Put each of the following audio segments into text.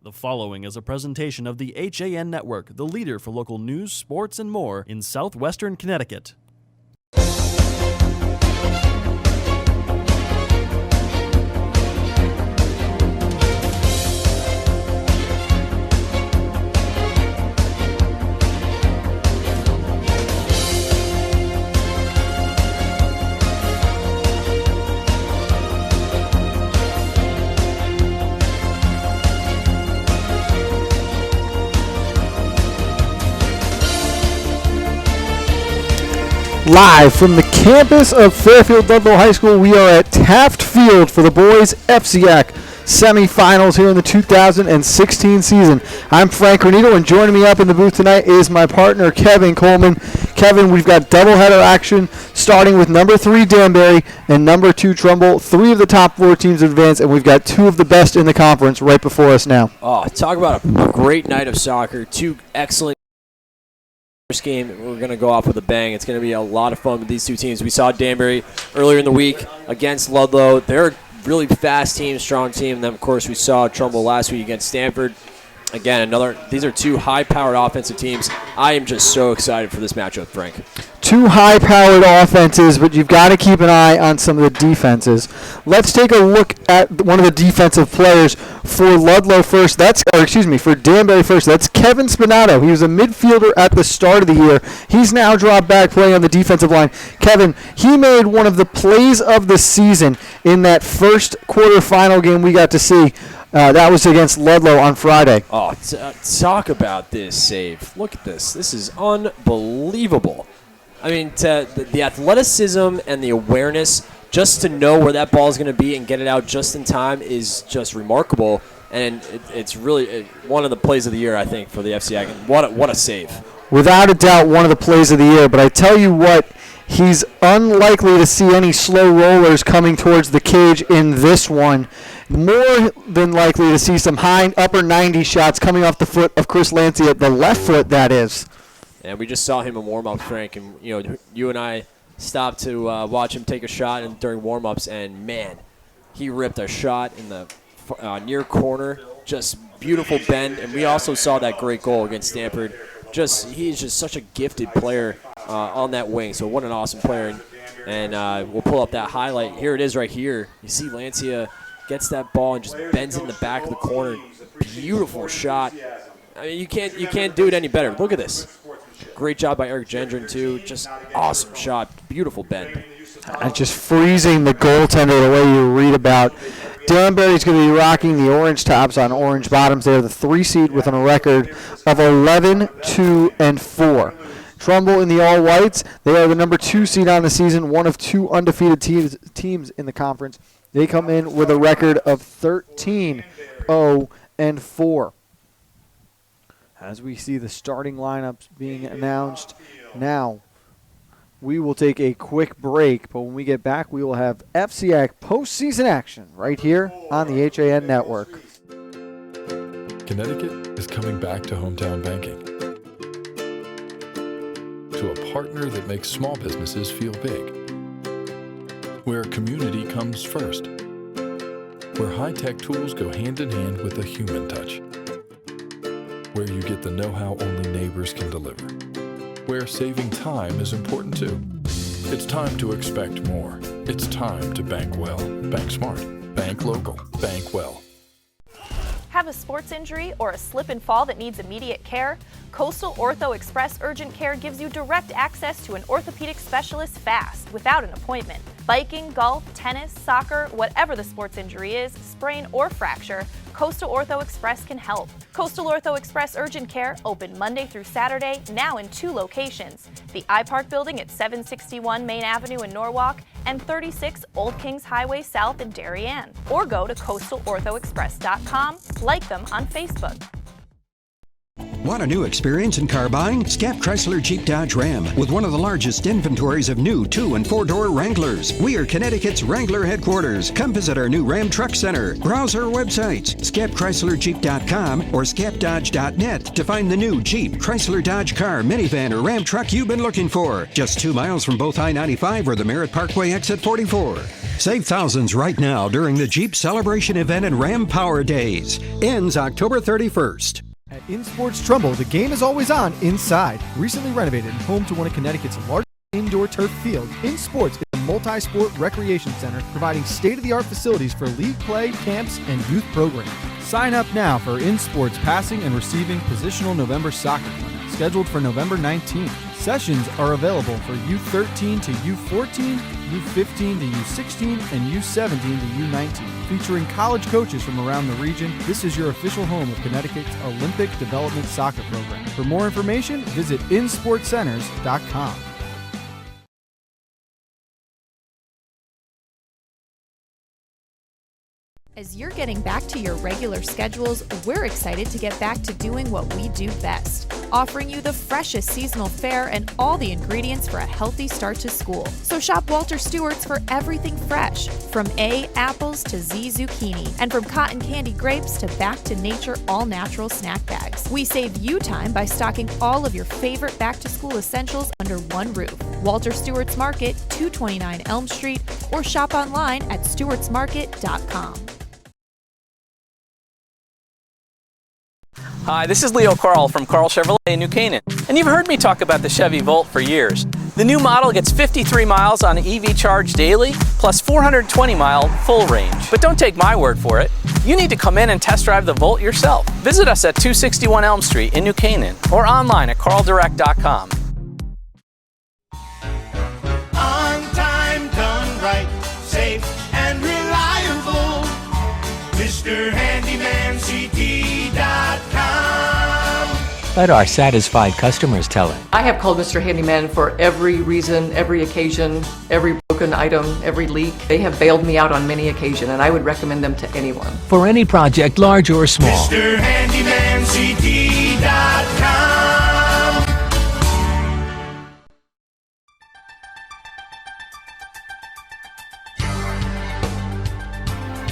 The following is a presentation of the HAN Network, the leader for local news, sports, and more in southwestern Connecticut. Live from the campus of Fairfield Ludlow High School, we are at Taft Field for the boys' FCIAC semifinals here in the 2016 season. I'm Frank Renito, and joining me up in the booth tonight is my partner, Kevin Coleman. Kevin, we've got doubleheader action starting with number 3 Danbury and number 2 Trumbull. 3 of the top 4 teams advance, and we've got 2 of the best in the conference right before us now. Oh, talk about a great night of soccer. 2 excellent. First game, we're going to go off with a bang. It's going to be a lot of fun with these 2 teams. We saw Danbury earlier in the week against Ludlow. They're a really fast team, strong team. And then, of course, we saw Trumbull last week against Stanford. Again, these are 2 high-powered offensive teams. I am just so excited for this matchup, Frank. 2 high-powered offenses, but you've got to keep an eye on some of the defenses. Let's take a look at one of the defensive players for Ludlow first. For Danbury first. That's Kevin Spinato. He was a midfielder at the start of the year. He's now dropped back playing on the defensive line. Kevin, he made one of the plays of the season in that first quarterfinal game we got to see. That was against Ludlow on Friday. Oh, talk about this save. Look at this. This is unbelievable. I mean, the athleticism and the awareness, just to know where that ball is going to be and get it out just in time is just remarkable. And it's really one of the plays of the year, I think, for the FCIAC. What a save. Without a doubt, one of the plays of the year. But I tell you what, he's unlikely to see any slow rollers coming towards the cage in this one. More than likely to see some high upper 90 shots coming off the foot of Chris Lancey, at the left foot, that is. And we just saw him in warm-up, Frank, and you and I stopped to watch him take a shot during warm-ups, and man, he ripped a shot in the near corner, just beautiful bend. And we also saw that great goal against Stanford. He's just such a gifted player on that wing. So what an awesome player. And we'll pull up that highlight. Here it is right here. You see Lancia gets that ball and just bends it in the back of the corner. Beautiful shot. I mean, you can't do it any better. Look at this. Great job by Eric Gendron, too. Just awesome shot. Beautiful bend. Just freezing the goaltender the way you read about. Danbury's going to be rocking the orange tops on orange bottoms. They're the 3 seed with a record of 11, 2, and 4. Trumbull in the all-whites. They are the number 2 seed on the season, one of 2 undefeated teams in the conference. They come in with a record of 13, 0, and 4. As we see the starting lineups being announced now, we will take a quick break, but when we get back, we will have FCIAC postseason action right here on the HAN Network. Connecticut is coming back to hometown banking, to a partner that makes small businesses feel big, where community comes first, where high-tech tools go hand in hand with a human touch, where you get the know-how only neighbors can deliver, where saving time is important too. It's time to expect more. It's time to bank well, bank smart, bank local, bank well. Have a sports injury or a slip and fall that needs immediate care? Coastal Ortho Express Urgent Care gives you direct access to an orthopedic specialist fast, without an appointment. Biking, golf, tennis, soccer, whatever the sports injury is, sprain or fracture, Coastal Ortho Express can help. Coastal Ortho Express Urgent Care, open Monday through Saturday, now in 2 locations. The iPark building at 761 Main Avenue in Norwalk and 36 Old Kings Highway South in Darien. Or go to coastalorthoexpress.com, like them on Facebook. Want a new experience in car buying? Scap Chrysler Jeep Dodge Ram with one of the largest inventories of new 2- and 4-door Wranglers. We are Connecticut's Wrangler headquarters. Come visit our new Ram Truck Center. Browse our websites, scapchryslerjeep.com or scapdodge.net to find the new Jeep, Chrysler Dodge car, minivan, or Ram truck you've been looking for. Just 2 miles from both I-95 or the Merritt Parkway exit 44. Save thousands right now during the Jeep Celebration event and Ram Power Days. Ends October 31st. At InSports Trumbull, the game is always on inside. Recently renovated and home to one of Connecticut's largest indoor turf fields, InSports is a multi-sport recreation center providing state-of-the-art facilities for league play, camps, and youth programs. Sign up now for InSports Passing and Receiving Positional November Soccer Clinic, scheduled for November 19th. Sessions are available for U13 to U14, U15 to U16, and U17 to U19. Featuring college coaches from around the region, this is your official home of Connecticut's Olympic Development Soccer Program. For more information, visit insportcenters.com. As you're getting back to your regular schedules, we're excited to get back to doing what we do best, offering you the freshest seasonal fare and all the ingredients for a healthy start to school. So shop Walter Stewart's for everything fresh, from A, apples to Z, zucchini, and from cotton candy grapes to back to nature all-natural snack bags. We save you time by stocking all of your favorite back-to-school essentials under one roof. Walter Stewart's Market, 229 Elm Street, or shop online at stewartsmarket.com. Hi, this is Leo Carl from Carl Chevrolet in New Canaan, and you've heard me talk about the Chevy Volt for years. The new model gets 53 miles on EV charge daily, plus 420-mile full range. But don't take my word for it. You need to come in and test drive the Volt yourself. Visit us at 261 Elm Street in New Canaan or online at carldirect.com. On time, done right, safe and reliable. Mr. Handyman CT.com. Let our satisfied customers tell it. I have called Mr. Handyman for every reason, every occasion, every broken item, every leak. They have bailed me out on many occasions, and I would recommend them to anyone. For any project, large or small. Mr. Handyman CT.com.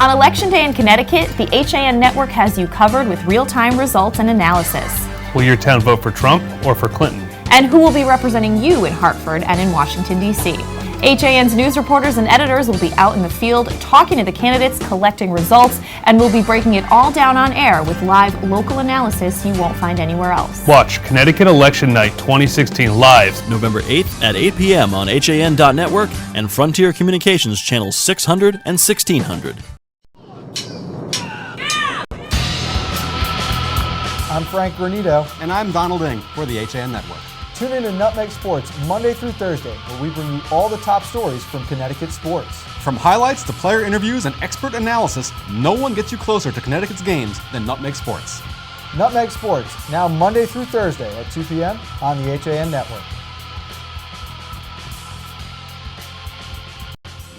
On Election Day in Connecticut, the HAN network has you covered with real-time results and analysis. Will your town vote for Trump or for Clinton? And who will be representing you in Hartford and in Washington, D.C. HAN's news reporters and editors will be out in the field talking to the candidates, collecting results, and we'll be breaking it all down on air with live local analysis you won't find anywhere else. Watch Connecticut Election Night 2016 live November 8th at 8 p.m. on HAN.network and Frontier Communications channels 600 and 1600. I'm Frank Granito. And I'm Donald Ing for the HAN Network. Tune in to Nutmeg Sports Monday through Thursday, where we bring you all the top stories from Connecticut sports. From highlights to player interviews and expert analysis, no one gets you closer to Connecticut's games than Nutmeg Sports. Nutmeg Sports, now Monday through Thursday at 2 p.m. on the HAN Network.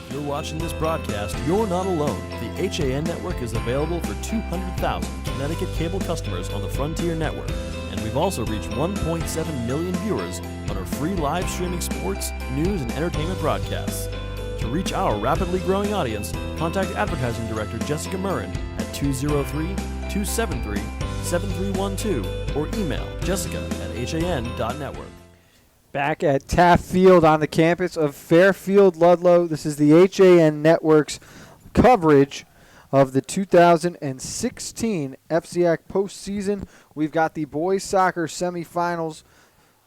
If you're watching this broadcast, you're not alone. The HAN network is available for 200,000 Connecticut cable customers on the Frontier Network, and we've also reached 1.7 million viewers on our free live streaming sports, news, and entertainment broadcasts. To reach our rapidly growing audience, contact Advertising Director Jessica Murrin at 203-273-7312 or email jessica@han.network. Back at Taft Field on the campus of Fairfield Ludlow. This is the HAN Network's coverage of the 2016 FCIAC postseason. We've got the boys soccer semifinals.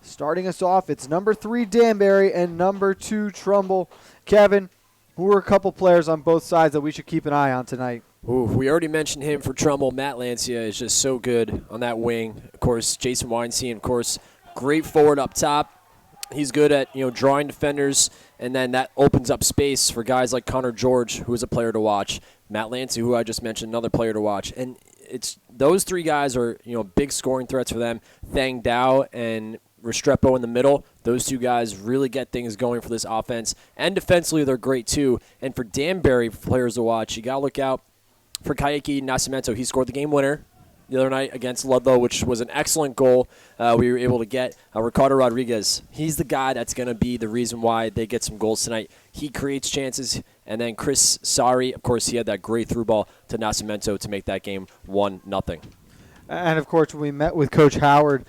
Starting us off, it's number 3 Danbury and number 2 Trumbull. Kevin, who are a couple players on both sides that we should keep an eye on tonight? Ooh, we already mentioned him for Trumbull. Matt Lancia is just so good on that wing. Of course, Jason Weinstein, of course, great forward up top. He's good at, drawing defenders, and then that opens up space for guys like Connor George, who is a player to watch. Matt Lancey, who I just mentioned, another player to watch. And it's those three guys are, big scoring threats for them. Thang Dao and Restrepo in the middle. Those two guys really get things going for this offense. And defensively, they're great too. And for Danbury players to watch, you got to look out for Kayaki Nascimento. He scored the game winner the other night against Ludlow, which was an excellent goal. We were able to get Ricardo Rodriguez. He's the guy that's going to be the reason why they get some goals tonight. He creates chances. And then Chris Sari, of course, he had that great through ball to Nascimento to make that game 1-0. And, of course, when we met with Coach Howard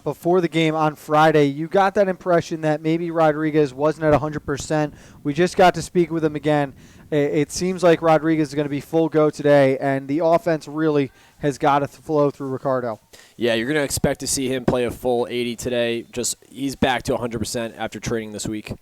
before the game on Friday, you got that impression that maybe Rodriguez wasn't at 100%. We just got to speak with him again. It seems like Rodriguez is going to be full go today, and the offense really has got to flow through Ricardo. Yeah, you're going to expect to see him play a full 80 today. Just he's back to 100% after training this week.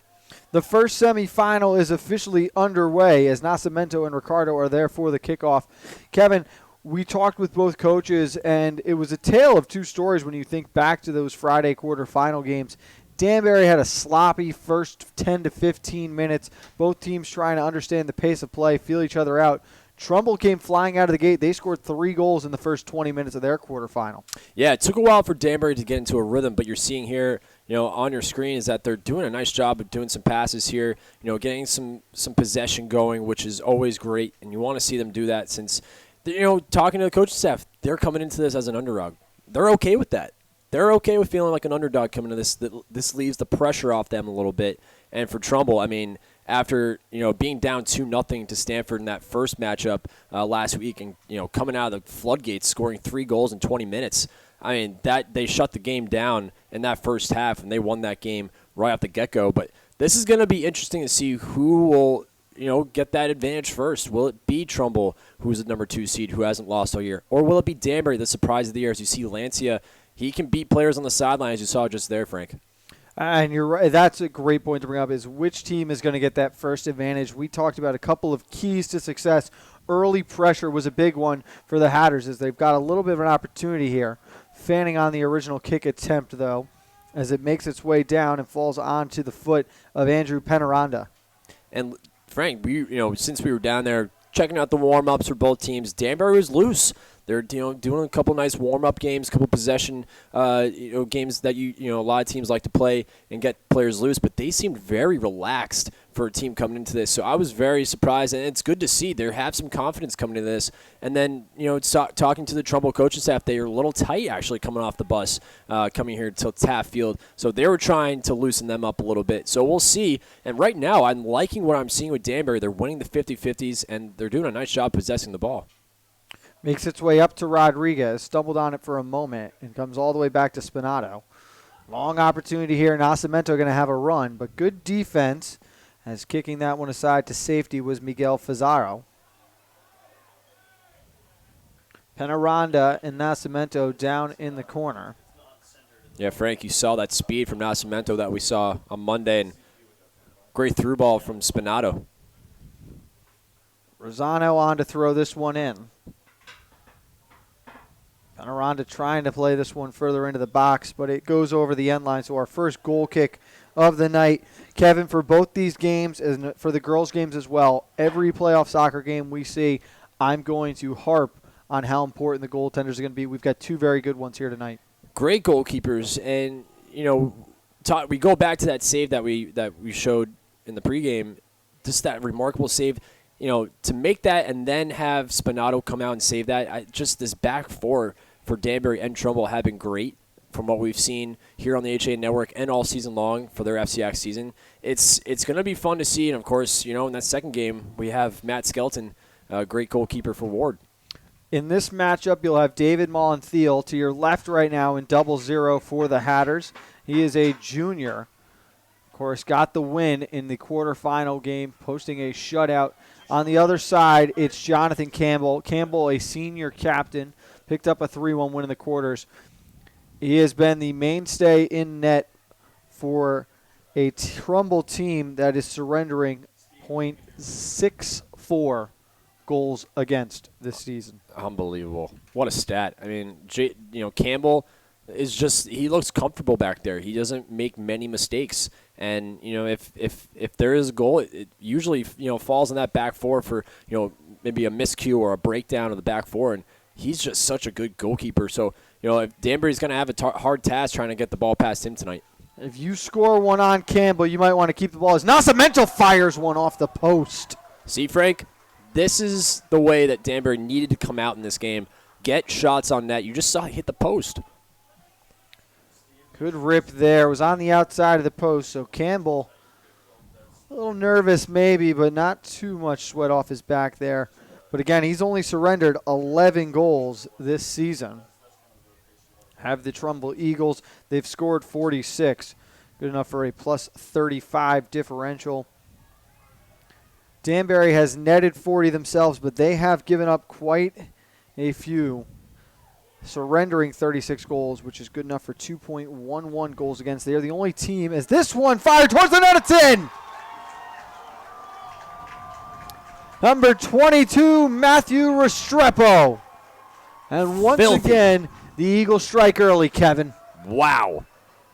The first semifinal is officially underway as Nascimento and Ricardo are there for the kickoff. Kevin, we talked with both coaches, and it was a tale of two stories when you think back to those Friday quarterfinal games. Danbury had a sloppy first 10 to 15 minutes, both teams trying to understand the pace of play, feel each other out. Trumbull came flying out of the gate. They scored 3 goals in the first 20 minutes of their quarterfinal. Yeah, it took a while for Danbury to get into a rhythm, but you're seeing here, on your screen is that they're doing a nice job of doing some passes here, getting some possession going, which is always great, and you want to see them do that since, talking to the coaching staff, they're coming into this as an underdog. They're okay with that. They're okay with feeling like an underdog coming to this. This leaves the pressure off them a little bit. And for Trumbull, after being down 2-0 to Stanford in that first matchup last week, and coming out of the floodgates, scoring 3 goals in 20 minutes, that they shut the game down in that first half, and they won that game right off the get-go. But this is going to be interesting to see who will get that advantage first. Will it be Trumbull, who's the number 2 seed, who hasn't lost all year, or will it be Danbury, the surprise of the year? As you see, Lancia, he can beat players on the sideline, as you saw just there, Frank. And you're right. That's a great point to bring up, is which team is going to get that first advantage. We talked about a couple of keys to success. Early pressure was a big one for the Hatters, as they've got a little bit of an opportunity here. Fanning on the original kick attempt, though, as it makes its way down and falls onto the foot of Andrew Penaranda. And Frank, since we were down there checking out the warm-ups for both teams, Danbury was loose. They're doing a couple nice warm-up games, couple possession games that a lot of teams like to play and get players loose, but they seemed very relaxed for a team coming into this. So I was very surprised, and it's good to see they have some confidence coming into this. And then talking to the Trumbull coaching staff, they are a little tight actually coming off the bus, coming here to Taft Field. So they were trying to loosen them up a little bit. So we'll see. And right now, I'm liking what I'm seeing with Danbury. They're winning the 50-50s, and they're doing a nice job possessing the ball. Makes its way up to Rodriguez, stumbled on it for a moment, and comes all the way back to Spinato. Long opportunity here. Nascimento going to have a run, but good defense, as kicking that one aside to safety was Miguel Fazaro. Penaranda and Nascimento down in the corner. Yeah, Frank, you saw that speed from Nascimento that we saw on Monday, and great through ball from Spinato. Rosano on to throw this one in. Penaranda trying to play this one further into the box, but it goes over the end line. So our first goal kick of the night. Kevin, for both these games, and for the girls' games as well, every playoff soccer game we see, I'm going to harp on how important the goaltenders are going to be. We've got 2 very good ones here tonight. Great goalkeepers, and we go back to that save that we showed in the pregame. Just that remarkable save. To make that and then have Spinato come out and save that, just this back four for Danbury and Trumbull have been great from what we've seen here on the HA Network and all season long for their FCIAC season. It's going to be fun to see, and of course, in that second game, we have Matt Skelton, a great goalkeeper for Ward. In this matchup, you'll have David Mollenthal to your left right now in 0-0 for the Hatters. He is a junior. Of course, got the win in the quarterfinal game, posting a shutout. On the other side, it's Jonathan Campbell. Campbell, a senior captain, picked up a 3-1 win in the quarters. He has been the mainstay in net for a Trumbull team that is surrendering .64 goals against this season. Unbelievable. What a stat. Campbell is he looks comfortable back there. He doesn't make many mistakes. And, if there is a goal, it usually, falls in that back four for, maybe a miscue or a breakdown of the back four. And he's just such a good goalkeeper. So, if Danbury's going to have a hard task trying to get the ball past him tonight. If you score one on Campbell, you might want to keep the ball. As Nascimento fires one off the post. See, Frank, this is the way that Danbury needed to come out in this game. Get shots on net. You just saw it hit the post. Good rip there. It was on the outside of the post, so Campbell a little nervous maybe, but not too much sweat off his back there. But again, he's only surrendered 11 goals this season. have the Trumbull Eagles. They've scored 46. Good enough for a plus 35 differential. Danbury has netted 40 themselves, but they have given up quite a few, surrendering 36 goals, which is good enough for 2.11 goals against. They are the only team as this one fired towards the net. It's in! Number 22, Matthew Restrepo. And once again, the Eagles strike early, Kevin. Wow.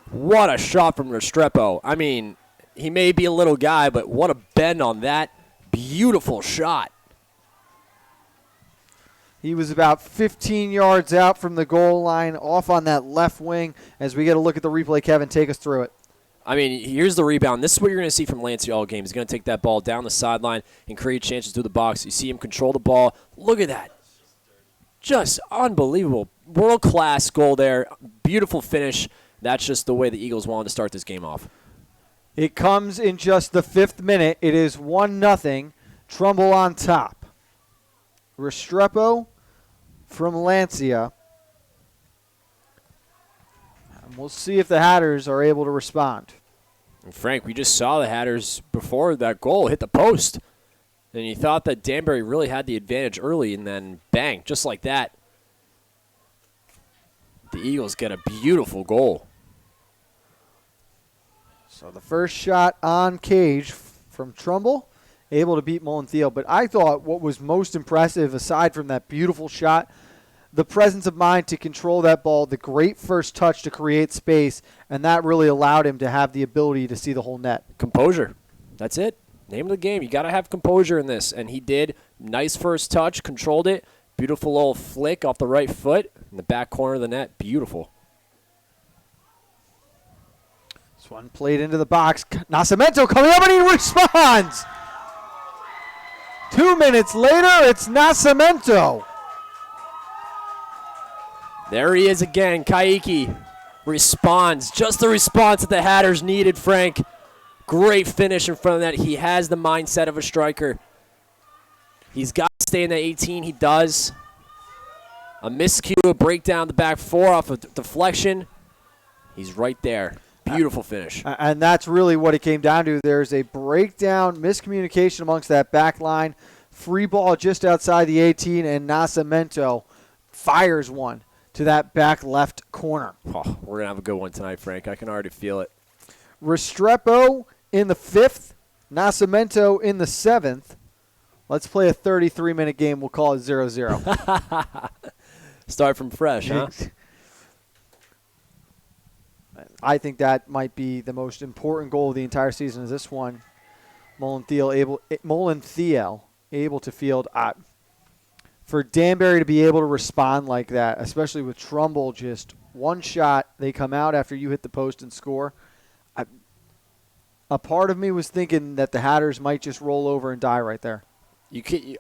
What a shot from Restrepo. I mean, he may be a little guy, but what a bend on that. Beautiful shot. He was about 15 yards out from the goal line, off on that left wing. As we get a look at the replay, Kevin, take us through it. I mean, here's the rebound. This is what you're going to see from Lancey all game. He's going to take that ball down the sideline and create chances through the box. You see him control the ball. Look at that. Just unbelievable. World-class goal there. Beautiful finish. That's just the way the Eagles wanted to start this game off. It comes in just the 5th minute. It is 1-0. Trumbull on top. Restrepo from Lancia. And we'll see if the Hatters are able to respond. And Frank, we just saw the Hatters before that goal hit the post. And you thought that Danbury really had the advantage early, and then bang, just like that. The Eagles get a beautiful goal. So the first shot on cage from Trumbull, able to beat Molentheel. But I thought what was most impressive, aside from that beautiful shot, the presence of mind to control that ball, the great first touch to create space, and that really allowed him to have the ability to see the whole net. Composure. That's it. Name of the game. You got to have composure in this, and he did. Nice first touch, controlled it. Beautiful little flick off the right foot in the back corner of the net. Beautiful. This one played into the box. Nascimento coming up, and he responds. 2 minutes later, it's Nascimento. There he is again. Kaiki responds. Just the response that the Hatters needed, Frank. Great finish in front of that. He has the mindset of a striker. He's got to stay in the 18. He does. A miscue, a breakdown the back four off a deflection. He's right there. Beautiful finish. And that's really what it came down to. There's a breakdown, miscommunication amongst that back line. Free ball just outside the 18, and Nascimento fires one to that back left corner. Oh, we're going to have a good one tonight, Frank. I can already feel it. Restrepo in the 5th, Nascimento in the 7th. Let's play a 33-minute game. We'll call it 0-0. Start from fresh, huh? I think that might be the most important goal of the entire season is this one. Molentheel able to field. For Danbury to be able to respond like that, especially with Trumbull just one shot, they come out after you hit the post and score. A part of me was thinking that the Hatters might just roll over and die right there.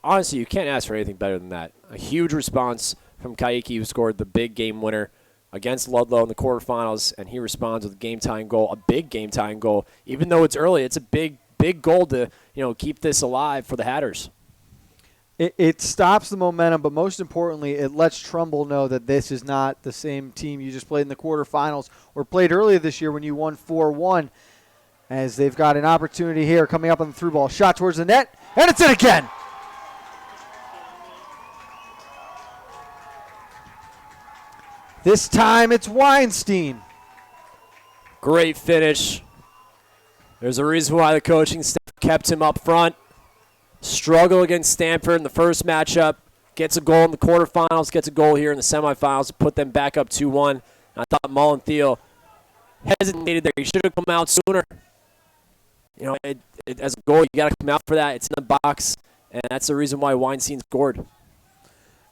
Honestly, you can't ask for anything better than that. A huge response from Kaiki, who scored the big game winner against Ludlow in the quarterfinals, and he responds with a game-tying goal, a big game-tying goal. Even though it's early, it's a big goal to keep this alive for the Hatters. It stops the momentum, but most importantly, it lets Trumbull know that this is not the same team you just played in the quarterfinals or played earlier this year when you won 4-1, as they've got an opportunity here coming up on the through ball. Shot towards the net, and it's in again. This time it's Weinstein. Great finish. There's a reason why the coaching staff kept him up front. Struggle against Stanford in the first matchup. Gets a goal in the quarterfinals. Gets a goal here in the semifinals to put them back up 2-1. I thought Molentheel hesitated there. He should have come out sooner. As a goal, you got to come out for that. It's in the box, and that's the reason why Weinstein scored.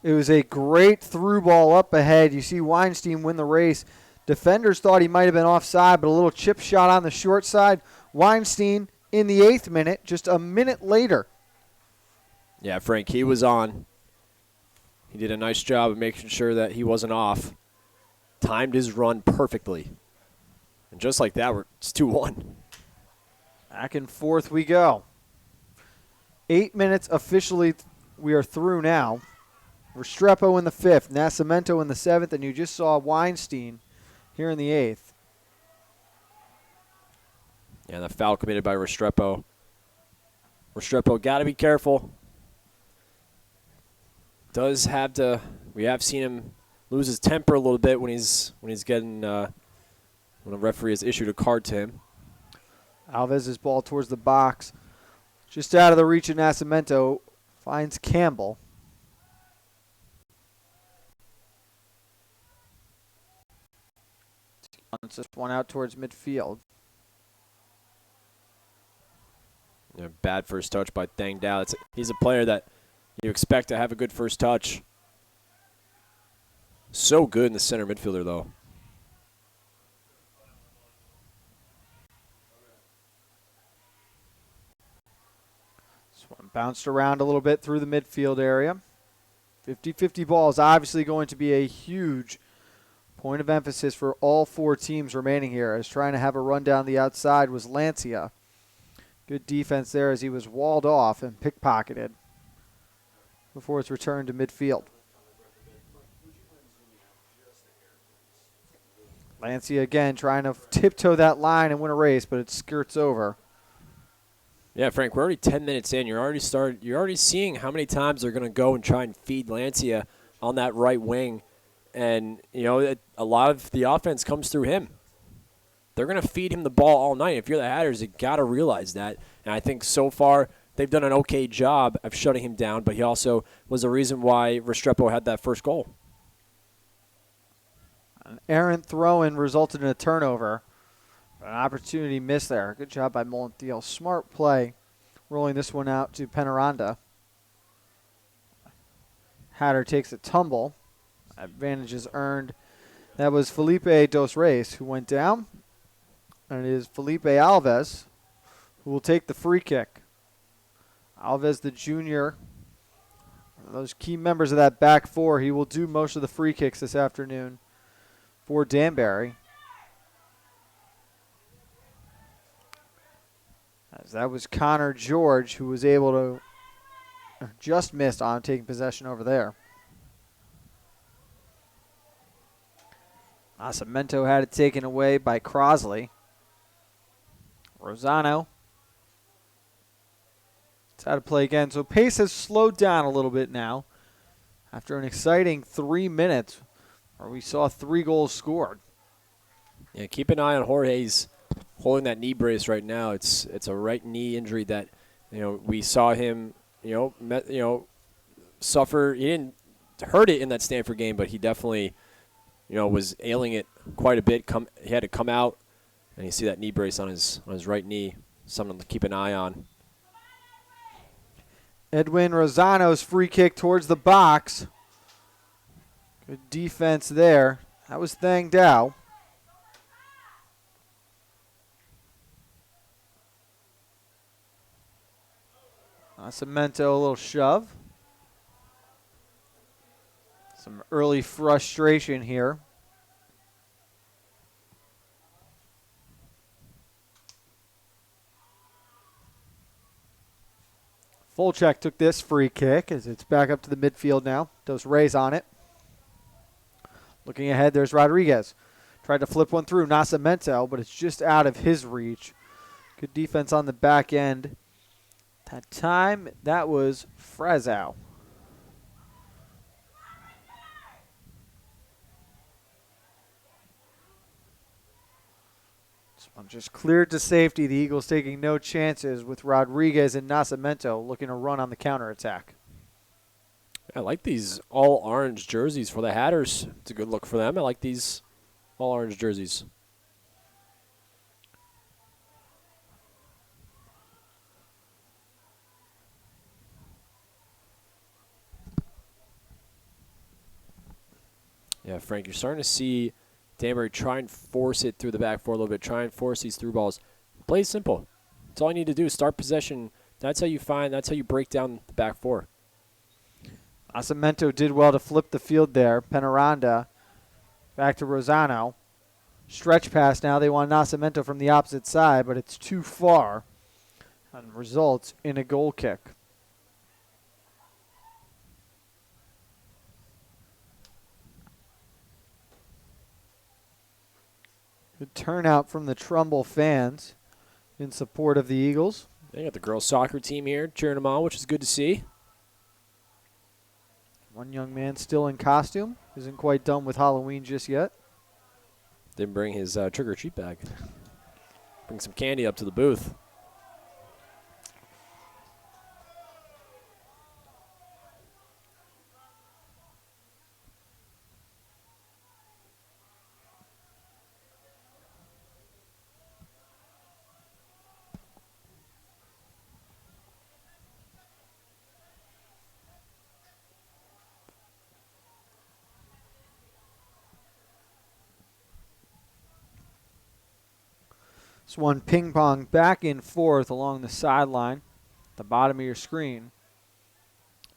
It was a great through ball up ahead. You see Weinstein win the race. Defenders thought he might have been offside, but a little chip shot on the short side. Weinstein in the 8th minute, just a minute later. Yeah, Frank, he was on. He did a nice job of making sure that he wasn't off. Timed his run perfectly. And just like that, it's 2-1. Back and forth we go. 8 minutes officially. We are through now. Restrepo in the 5th, Nascimento in the 7th, and you just saw Weinstein here in the 8th. Yeah, the foul committed by Restrepo. Restrepo got to be careful. We have seen him lose his temper a little bit when he's getting when a referee has issued a card to him. Alves' ball towards the box. Just out of the reach of Nascimento. Finds Campbell. It's just one out towards midfield. Yeah, bad first touch by Thang Dao. He's a player that you expect to have a good first touch. So good in the center midfielder, though. This one bounced around a little bit through the midfield area. 50-50 ball is obviously going to be a huge point of emphasis for all four teams remaining here, as trying to have a run down the outside was Lancia. Good defense there as he was walled off and pickpocketed before it's returned to midfield. Lancia again trying to tiptoe that line and win a race, but it skirts over. Yeah, Frank, we're already 10 minutes in. You're already seeing how many times they're going to go and try and feed Lancia on that right wing. And, a lot of the offense comes through him. They're going to feed him the ball all night. If you're the Hatters, you got to realize that. And I think so far they've done an okay job of shutting him down, but he also was the reason why Restrepo had that first goal. An errant throw-in resulted in a turnover. An opportunity missed there. Good job by Molenthal. Smart play rolling this one out to Penaranda. Hatter takes a tumble. Advantage is earned. That was Felipe Dos Reis who went down. And it is Felipe Alves who will take the free kick. Alves, the junior, those key members of that back four, he will do most of the free kicks this afternoon for Danbury. As that was Connor George who was able to just missed on taking possession over there. Nascimento had it taken away by Crosley. Rosano. It's how to play again. So pace has slowed down a little bit now after an exciting 3 minutes where we saw 3 goals scored. Yeah, keep an eye on Jorge's holding that knee brace right now. It's a right knee injury that we saw him suffer. He didn't hurt it in that Stanford game, but he definitely was ailing it quite a bit. He had to come out, and you see that knee brace on his right knee. Something to keep an eye on. Edwin Rosano's free kick towards the box. Good defense there. That was Thang Dao. Nascimento, a little shove. Some early frustration here. Volchek took this free kick as it's back up to the midfield now. Dos Reis on it. Looking ahead, there's Rodriguez. Tried to flip one through Nascimento, but it's just out of his reach. Good defense on the back end. That time, that was Frazao. This one just cleared to safety. The Eagles taking no chances with Rodriguez and Nascimento looking to run on the counterattack. I like these all-orange jerseys for the Hatters. It's a good look for them. I like these all-orange jerseys. Yeah, Frank, you're starting to see Danbury try and force it through the back four a little bit, try and force these through balls. Play simple. That's all you need to do. Start possession. That's how you break down the back four. Nascimento did well to flip the field there. Penaranda back to Rosano. Stretch pass now. They want Nascimento from the opposite side, but it's too far and results in a goal kick. Good turnout from the Trumbull fans in support of the Eagles. They got the girls' soccer team here cheering them on, which is good to see. One young man still in costume. Isn't quite done with Halloween just yet. Didn't bring his trick-or-treat bag. Bring some candy up to the booth. This one ping pong back and forth along the sideline, the bottom of your screen.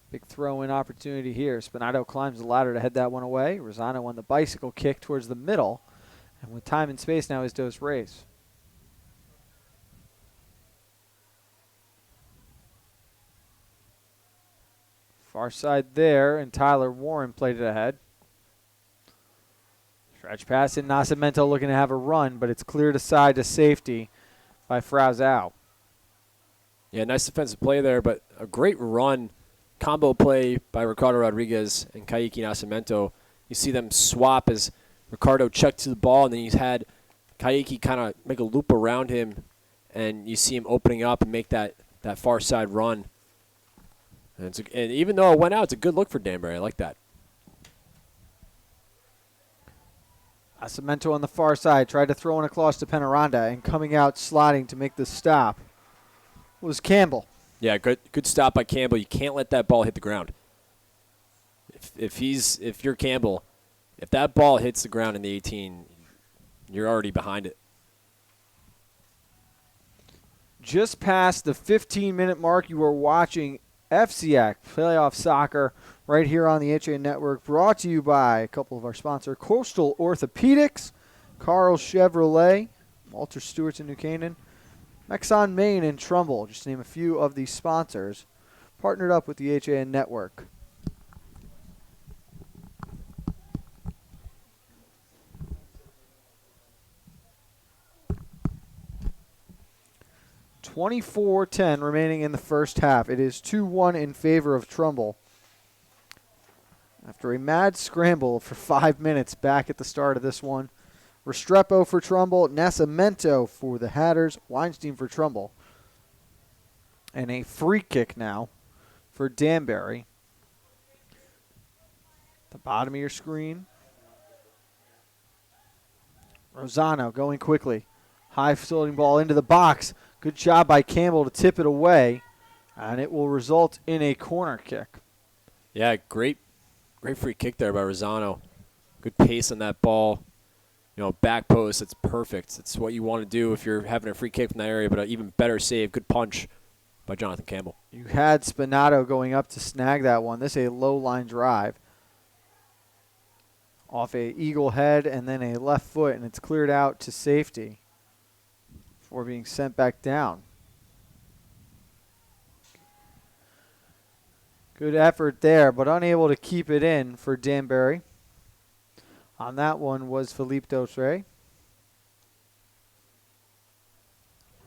Big throw-in opportunity here. Spinato climbs the ladder to head that one away. Rosano on the bicycle kick towards the middle. And with time and space now is Dos Reis. Far side there, and Tyler Warren played it ahead. Stretch pass in, Nascimento looking to have a run, but it's cleared aside to safety by Frazao. Yeah, nice defensive play there, but a great run. Combo play by Ricardo Rodriguez and Kaiki Nascimento. You see them swap as Ricardo checked to the ball, and then he's had Kaiki kind of make a loop around him, and you see him opening up and make that far side run. And even though it went out, it's a good look for Danbury. I like that. Nascimento on the far side tried to throw in across to Penaranda, and coming out sliding to make the stop was Campbell. Yeah, good stop by Campbell. You can't let that ball hit the ground. If you're Campbell, if that ball hits the ground in the 18, you're already behind it. Just past the 15-minute mark, you are watching FCIAC Playoff Soccer right here on the HA Network, brought to you by a couple of our sponsors, Coastal Orthopedics, Carl Chevrolet, Walter Stewart's in New Canaan, Exxon Maine and Trumbull, just to name a few of the sponsors partnered up with the HAN Network. .24-10 remaining in the first half. It is 2-1 in favor of Trumbull. After a mad scramble for 5 minutes back at the start of this one, Restrepo for Trumbull, Nascimento for the Hatters, Weinstein for Trumbull. And a free kick now for Danbury. The bottom of your screen. Rosano going quickly. High floating ball into the box. Good job by Campbell to tip it away. And it will result in a corner kick. Yeah, great free kick there by Rosano. Good pace on that ball. You know, back post, it's perfect. It's what you want to do if you're having a free kick from that area, but an even better save. Good punch by Jonathan Campbell. You had Spinato going up to snag that one. This is a low line drive. Off a eagle head and then a left foot, and it's cleared out to safety before being sent back down. Good effort there, but unable to keep it in for Danbury. On that one was Philippe Dosre.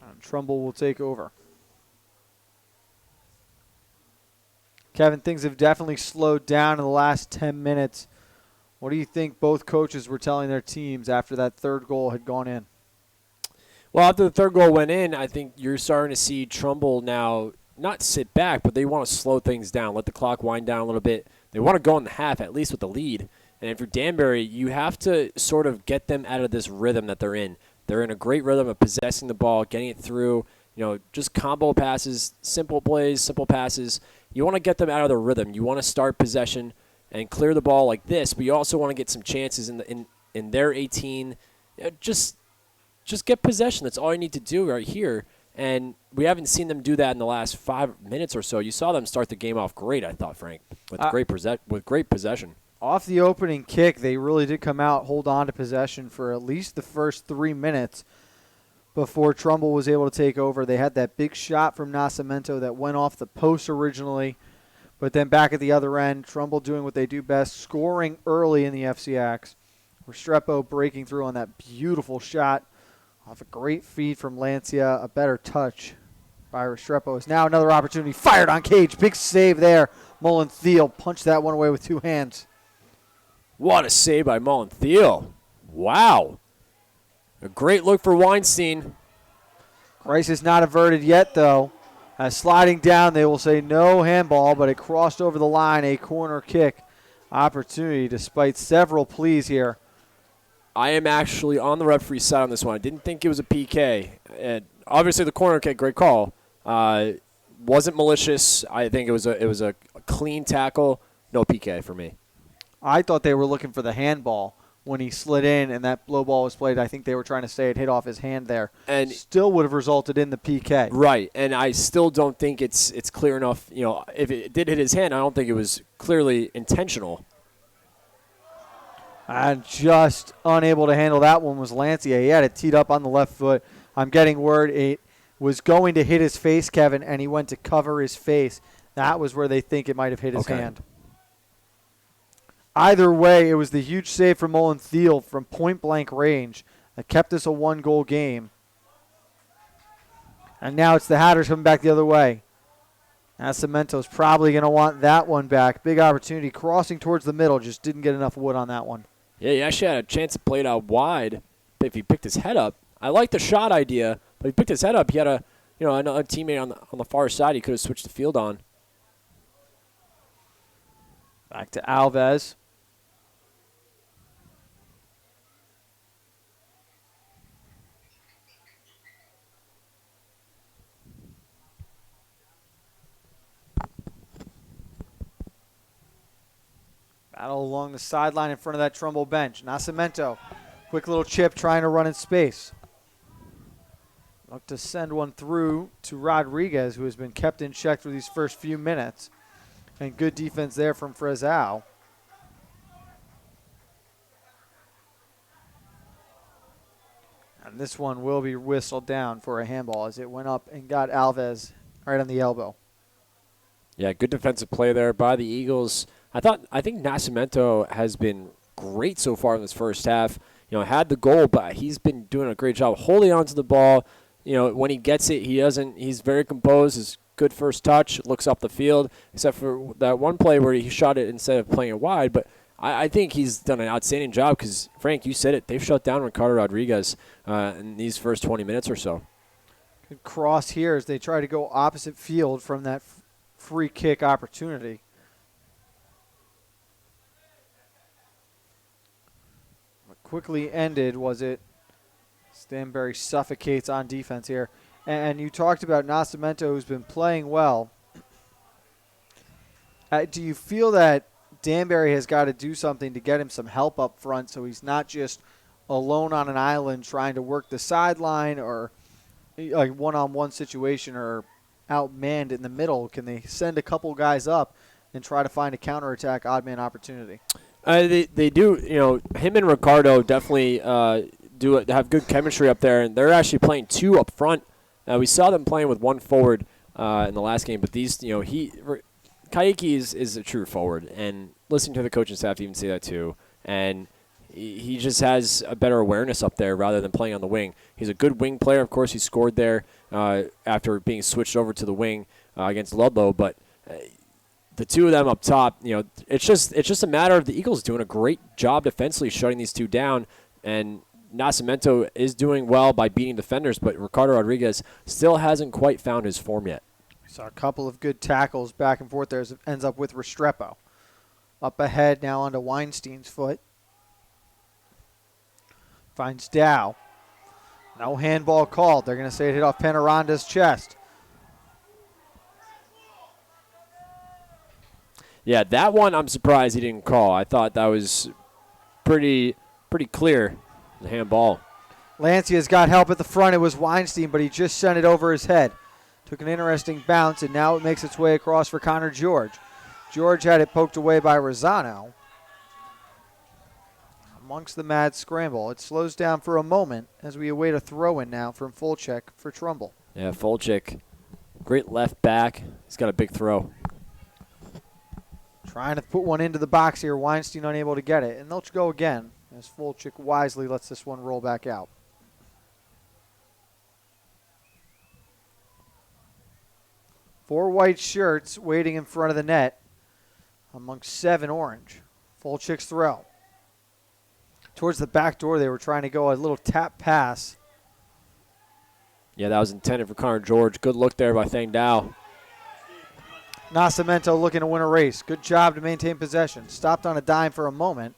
And Trumbull will take over. Kevin, things have definitely slowed down in the last 10 minutes. What do you think both coaches were telling their teams after that third goal had gone in? Well, after the third goal went in, I think you're starting to see Trumbull now not sit back, but they want to slow things down, let the clock wind down a little bit. They want to go in the half, at least with the lead. And if you're Danbury, you have to sort of get them out of this rhythm that they're in. They're in a great rhythm of possessing the ball, getting it through, just combo passes, simple plays, simple passes. You want to get them out of their rhythm. You want to start possession and clear the ball like this, but you also want to get some chances in their 18. Just get possession. That's all you need to do right here. And we haven't seen them do that in the last 5 minutes or so. You saw them start the game off great, I thought, Frank, with great possession. Off the opening kick, they really did come out, hold on to possession for at least the first 3 minutes before Trumbull was able to take over. They had that big shot from Nascimento that went off the post originally, but then back at the other end, Trumbull doing what they do best, scoring early in the FCIACs, Restrepo breaking through on that beautiful shot off a great feed from Lancia. A better touch by Restrepo. Is now another opportunity. Fired on Cage. Big save there. Mullen Thiel punched that one away with 2 hands. What a save by Mullen Thiel. Wow. A great look for Weinstein. Crisis not averted yet, though. As sliding down, they will say no handball, but it crossed over the line. A corner kick opportunity despite several pleas here. I am actually on the referee side on this one. I didn't think it was a PK. And obviously, the corner kick, great call. Wasn't malicious. I think it was a clean tackle. No PK for me. I thought they were looking for the handball when he slid in and that low ball was played. I think they were trying to say it hit off his hand there. And still would have resulted in the PK. Right, and I still don't think it's clear enough. You know, if it did hit his hand, I don't think it was clearly intentional. And just unable to handle that one was Lancia. He had it teed up on the left foot. I'm getting word it was going to hit his face, Kevin, and he went to cover his face. That was where they think it might have hit his hand. Either way, it was the huge save from Mullen Thiel from point-blank range that kept us a 1-goal game. And now it's the Hatters coming back the other way. Nascimento's probably going to want that one back. Big opportunity crossing towards the middle. Just didn't get enough wood on that one. Yeah, he actually had a chance to play it out wide if he picked his head up. I like the shot idea, but he picked his head up. He had another teammate on the far side he could have switched the field on. Back to Alves. Battle along the sideline in front of that Trumbull bench. Nascimento, quick little chip trying to run in space. Look to send one through to Rodriguez, who has been kept in check for these first few minutes. And good defense there from Frezau. And this one will be whistled down for a handball as it went up and got Alves right on the elbow. Yeah, good defensive play there by the Eagles. I think Nascimento has been great so far in this first half. You know, had the goal, but he's been doing a great job holding onto the ball. You know, when he gets it, he's very composed. His good first touch, looks up the field, except for that one play where he shot it instead of playing it wide. But I think he's done an outstanding job because, Frank, you said it, they've shut down Ricardo Rodriguez in these first 20 minutes or so. Good cross here as they try to go opposite field from that free kick opportunity. Quickly ended, was it? Danbury suffocates on defense here. And you talked about Nascimento, who's been playing well. Do you feel that Danbury has got to do something to get him some help up front so he's not just alone on an island trying to work the sideline or like one-on-one situation or outmanned in the middle? Can they send a couple guys up and try to find a counterattack odd-man opportunity? They do. You know, him and Ricardo definitely have good chemistry up there, and they're actually playing 2 up front. We saw them playing with 1 forward in the last game, but these, you know, Kayiki is a true forward, and listening to the coaching staff even say that too, and he just has a better awareness up there rather than playing on the wing. He's a good wing player. Of course, he scored there after being switched over to the wing against Ludlow, but the 2 of them up top, you know, it's just a matter of the Eagles doing a great job defensively shutting these 2 down, and Nascimento is doing well by beating defenders, but Ricardo Rodriguez still hasn't quite found his form yet. Saw a couple of good tackles back and forth there as it ends up with Restrepo. Up ahead now onto Weinstein's foot. Finds Dow. No handball called. They're going to say it hit off Panaronda's chest. Yeah, that one I'm surprised he didn't call. I thought that was pretty clear, the handball. Lancia's got help at the front. It was Weinstein, but he just sent it over his head. Took an interesting bounce, and now it makes its way across for Connor George. George had it poked away by Rosano. Amongst the mad scramble, it slows down for a moment as we await a throw-in now from Fulchek for Trumbull. Yeah, Fulchek, great left back. He's got a big throw. Trying to put one into the box here. Weinstein unable to get it. And they'll go again. as Fulchik wisely lets this one roll back out. Four white shirts waiting in front of the net amongst 7 orange. Fulchik's throw. Towards the back door, they were trying to go a little tap pass. Yeah, that was intended for Connor George. Good look there by Thang Dao. Nascimento looking to win a race. Good job to maintain possession. Stopped on a dime for a moment.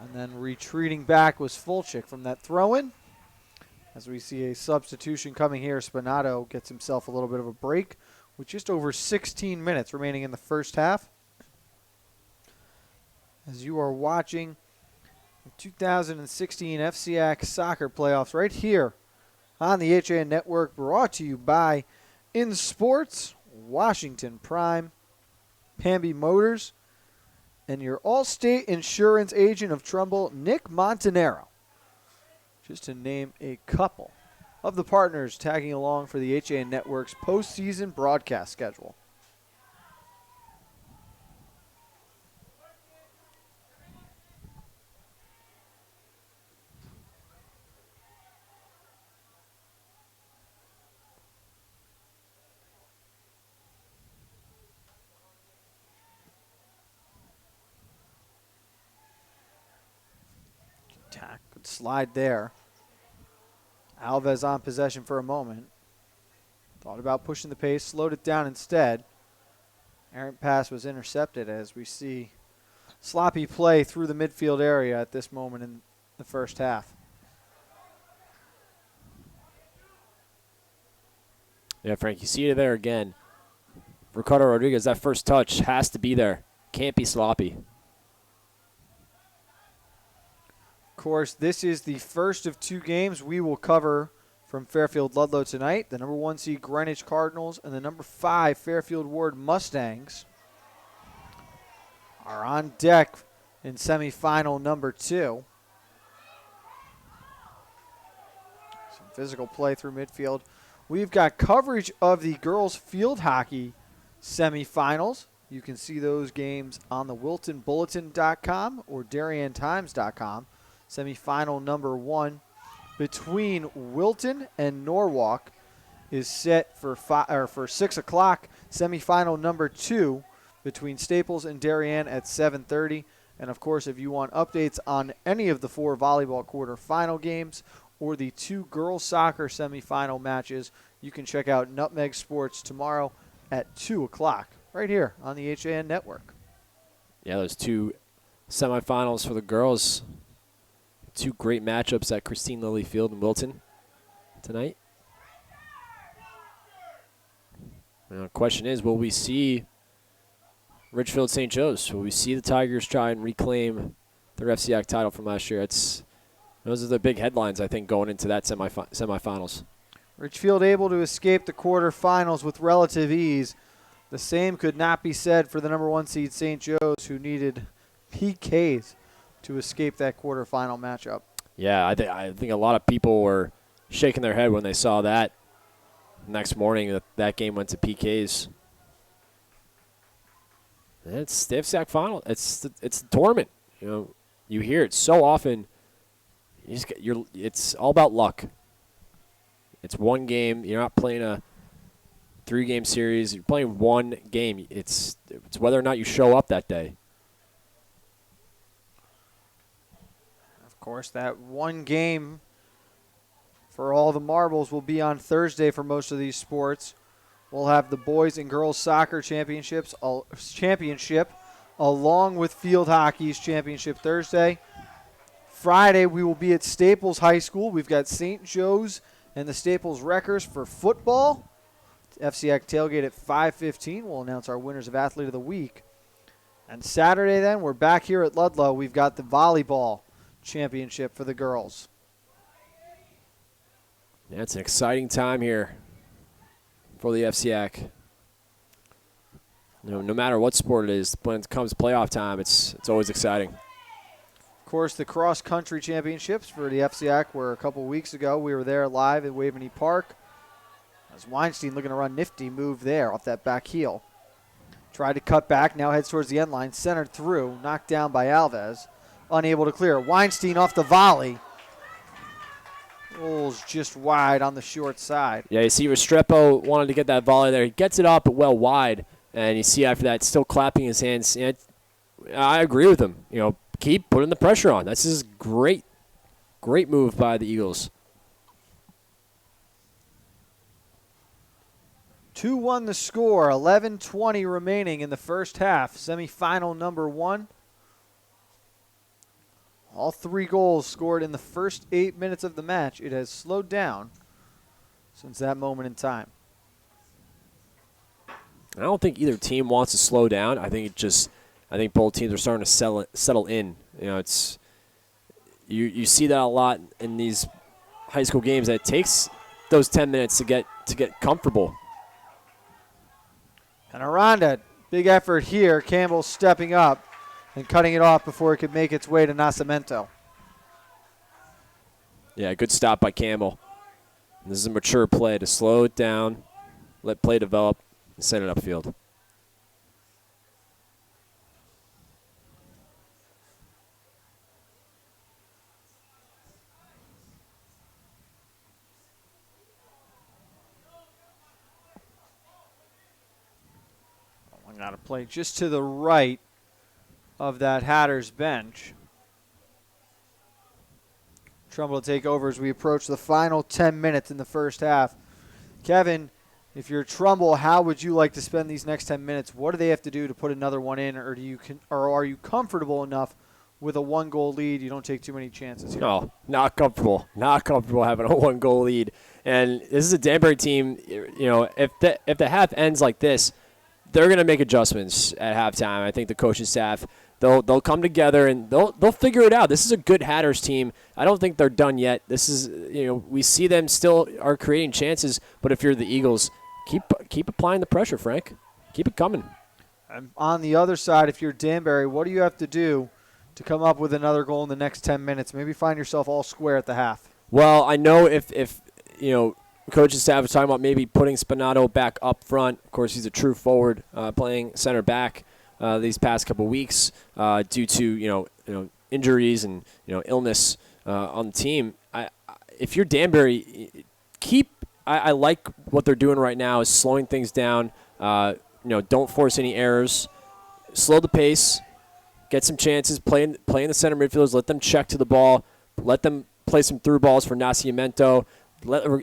And then retreating back was Fulchik from that throw-in. As we see a substitution coming here, Spinato gets himself a little bit of a break with just over 16 minutes remaining in the first half. As you are watching the 2016 FCIAC soccer playoffs right here on the HAN Network, brought to you by In Sports, Washington Prime, Pamby Motors, and your Allstate insurance agent of Trumbull, Nick Montanaro. Just to name a couple of the partners tagging along for the HAN Network's postseason broadcast schedule. Good slide there. Alves on possession for a moment. Thought about pushing the pace, slowed it down instead. Errant pass was intercepted as we see sloppy play through the midfield area at this moment in the first half. Yeah, Frank, you see it there again. Ricardo Rodriguez, that first touch has to be there. Can't be sloppy. Of course, this is the first of 2 games we will cover from Fairfield Ludlow tonight. The number 1 seed Greenwich Cardinals and the number 5 Fairfield Ward Mustangs are on deck in semifinal number 2. Some physical play through midfield. We've got coverage of the girls field hockey semifinals. You can see those games on the WiltonBulletin.com or DarienTimes.com. Semifinal number 1 between Wilton and Norwalk is set for 6 o'clock. Semifinal number 2 between Staples and Darien at 7:30. And of course, if you want updates on any of the 4 volleyball quarterfinal games or the 2 girls soccer semifinal matches, you can check out Nutmeg Sports tomorrow at 2 o'clock right here on the HAN Network. Yeah, those 2 semifinals for the girls. 2 great matchups at Christine Lilly Field in Wilton tonight. Now, the question is, will we see Richfield St. Joe's? Will we see the Tigers try and reclaim their FCIAC title from last year? Those are the big headlines, I think, going into that semifinals. Richfield able to escape the quarterfinals with relative ease. The same could not be said for the number 1 seed St. Joe's, who needed PKs to escape that quarterfinal matchup. Yeah, I think a lot of people were shaking their head when they saw that next morning that game went to PKs. And it's the FCIAC final. It's the tournament. You know, you hear it so often. It's all about luck. It's one game. You're not playing a 3-game series. You're playing one game. It's whether or not you show up that day. Of course, that one game for all the marbles will be on Thursday for most of these sports. We'll have the boys and girls soccer championship along with field hockey's championship Thursday. Friday, we will be at Staples High School. We've got St. Joe's and the Staples Wreckers for football. FCIAC tailgate at 5:15. We'll announce our winners of Athlete of the Week. And Saturday, then, we're back here at Ludlow. We've got the volleyball championship for the girls. Yeah, it's an exciting time here for the FCIAC. No matter what sport it is, when it comes playoff time, it's always exciting. Of course, the cross-country championships for the FCIAC were a couple weeks ago. We were there live at Waveney Park. As Weinstein looking to run nifty move there off that back heel. Tried to cut back, now heads towards the end line, centered through, knocked down by Alves. unable to clear. Weinstein off the volley. Rolls just wide on the short side. Yeah, you see Restrepo wanted to get that volley there. He gets it up, but well wide. And you see after that, still clapping his hands. And I agree with him. Keep putting the pressure on. This is great move by the Eagles. 2-1 the score. 11:20 remaining in the first half. Semifinal number 1. All 3 goals scored in the first 8 minutes of the match. It has slowed down since that moment in time. I don't think either team wants to slow down. I think both teams are starting to settle in. It's you see that a lot in these high school games. That it takes those 10 minutes to get comfortable. And Aranda, big effort here. Campbell stepping up and cutting it off before it could make its way to Nascimento. Yeah, good stop by Campbell. This is a mature play to slow it down, let play develop, and send it upfield. Got to play just to the right of that Hatters bench. Trumbull to take over as we approach the final 10 minutes in the first half. Kevin, if you're Trumbull, how would you like to spend these next 10 minutes? What do they have to do to put another one in, or are you comfortable enough with a 1-goal lead? You don't take too many chances here. No, not comfortable. Not comfortable having a 1-goal lead. And this is a Danbury team. If the half ends like this, they're going to make adjustments at halftime. I think the coaching staff, they'll come together and they'll figure it out. This is a good Hatters team. I don't think they're done yet. This is, we see them still are creating chances, but if you're the Eagles, keep applying the pressure, Frank. Keep it coming. And on the other side, if you're Danbury, what do you have to do to come up with another goal in the next 10 minutes? Maybe find yourself all square at the half. Well, I know if coaching staff was talking about maybe putting Spinato back up front. Of course, he's a true forward, playing center back these past couple weeks due to injuries and illness on the team. If you're Danbury, I like what they're doing right now is slowing things down. Don't force any errors. Slow the pace. Get some chances. Play in the center midfielders. Let them check to the ball. Let them play some through balls for Nascimento.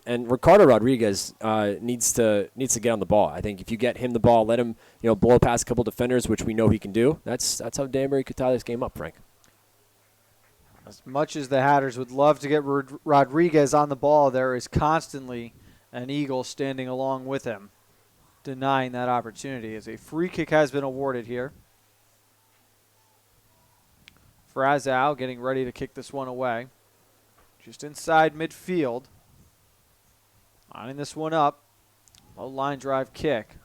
And Ricardo Rodriguez needs to get on the ball. I think if you get him the ball, let him blow past a couple defenders, which we know he can do. That's how Danbury could tie this game up, Frank. As much as the Hatters would love to get Rodriguez on the ball, there is constantly an Eagle standing along with him, denying that opportunity. As a free kick has been awarded here. Frazao getting ready to kick this one away. Just inside midfield. Lining this one up. Low line drive kick.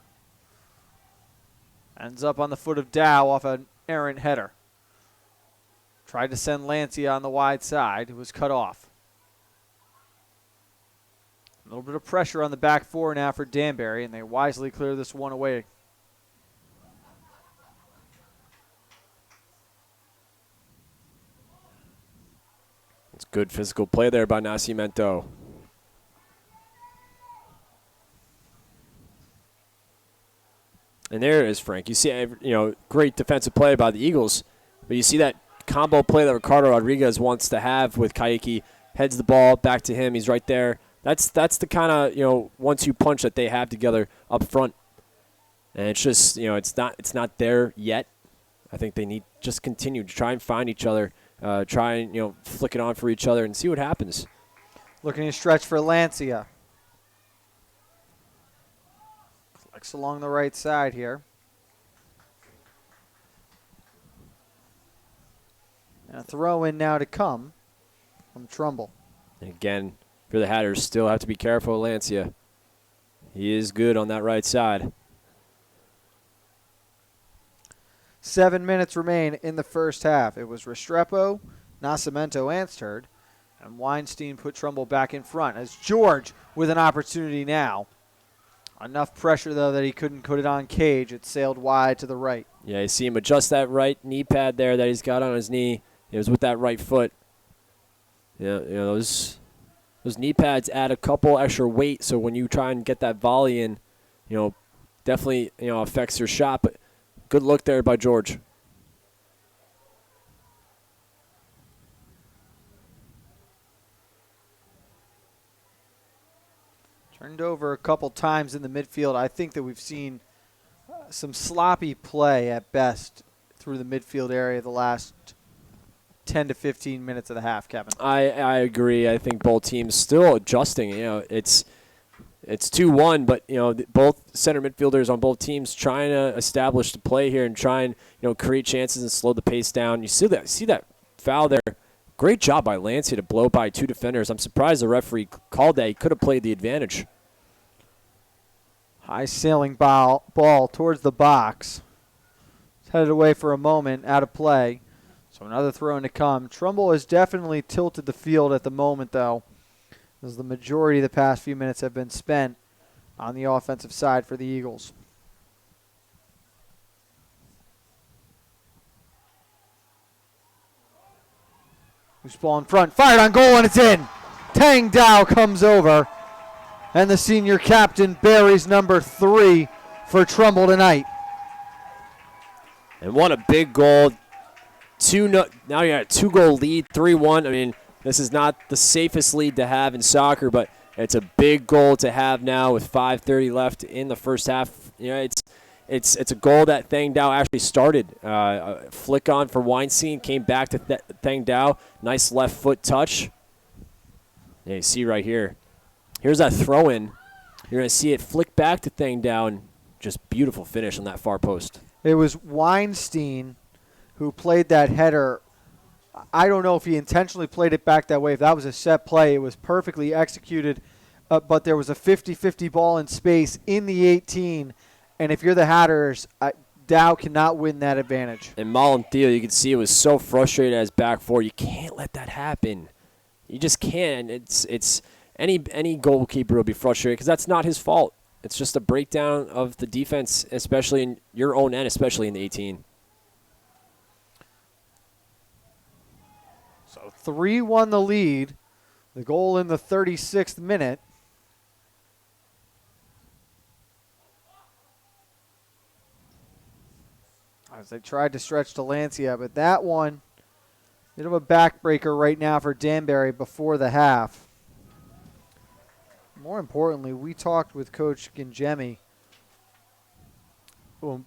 Ends up on the foot of Dow off an errant header. Tried to send Lancia on the wide side. It was cut off. A little bit of pressure on the back four now for Danbury, and they wisely clear this one away. It's good physical play there by Nascimento. And there it is, Frank. You see, great defensive play by the Eagles, but you see that combo play that Ricardo Rodriguez wants to have with Kayaki. Heads the ball back to him. He's right there. That's the kind of 1-2 punch that they have together up front. And it's just it's not there yet. I think they need just continue to try and find each other, try and flick it on for each other and see what happens. Looking to stretch for Lancia. Flex along the right side here. And a throw in now to come from Trumbull. And again, for the Hatters, still have to be careful of Lancia. He is good on that right side. 7 minutes remain in the first half. It was Restrepo, Nascimento, Ansterd, and Weinstein put Trumbull back in front as George with an opportunity now. Enough pressure, though, that he couldn't put it on Cage. It sailed wide to the right. Yeah, you see him adjust that right knee pad there that he's got on his knee. It was with that right foot. Yeah, those knee pads add a couple extra weight, so when you try and get that volley in, definitely affects your shot. But good look there by George. Turned over a couple times in the midfield. I think that we've seen some sloppy play at best through the midfield area the last 10 to 15 minutes of the half, Kevin. I agree. I think both teams still adjusting. It's 2-1, but both center midfielders on both teams trying to establish the play here and try and create chances and slow the pace down. You see that foul there. Great job by Lancia to blow by two defenders. I'm surprised the referee called that. He could have played the advantage. High sailing ball towards the box. It's headed away for a moment, out of play. So another throw in to come. Trumbull has definitely tilted the field at the moment, though, as the majority of the past few minutes have been spent on the offensive side for the Eagles. Loose ball in front, fired on goal, and it's in. Tang Dao comes over, and the senior captain buries number 3 for Trumbull tonight. And what a big goal. Now you got a 2-goal lead, 3-1. I mean, this is not the safest lead to have in soccer, but it's a big goal to have now with 5:30 left in the first half. It's a goal that Thang Dao actually started. A flick on for Weinstein, came back to Thang Dao. Nice left foot touch. Yeah, you see right here. Here's that throw in. You're going to see it flick back to Thang Dao, and just beautiful finish on that far post. It was Weinstein who played that header. I don't know if he intentionally played it back that way. If that was a set play, it was perfectly executed. But there was a 50-50 ball in space in the 18. And if you're the Hatters, Dow cannot win that advantage. And Malentheo, you can see it was so frustrated as back four. You can't let that happen. You just can't. It's any goalkeeper will be frustrated because that's not his fault. It's just a breakdown of the defense, especially in your own end, especially in the 18. So 3-1 the lead. The goal in the 36th minute. As they tried to stretch to Lancia, but that one, bit of a backbreaker right now for Danbury before the half. More importantly, we talked with Coach Gingemi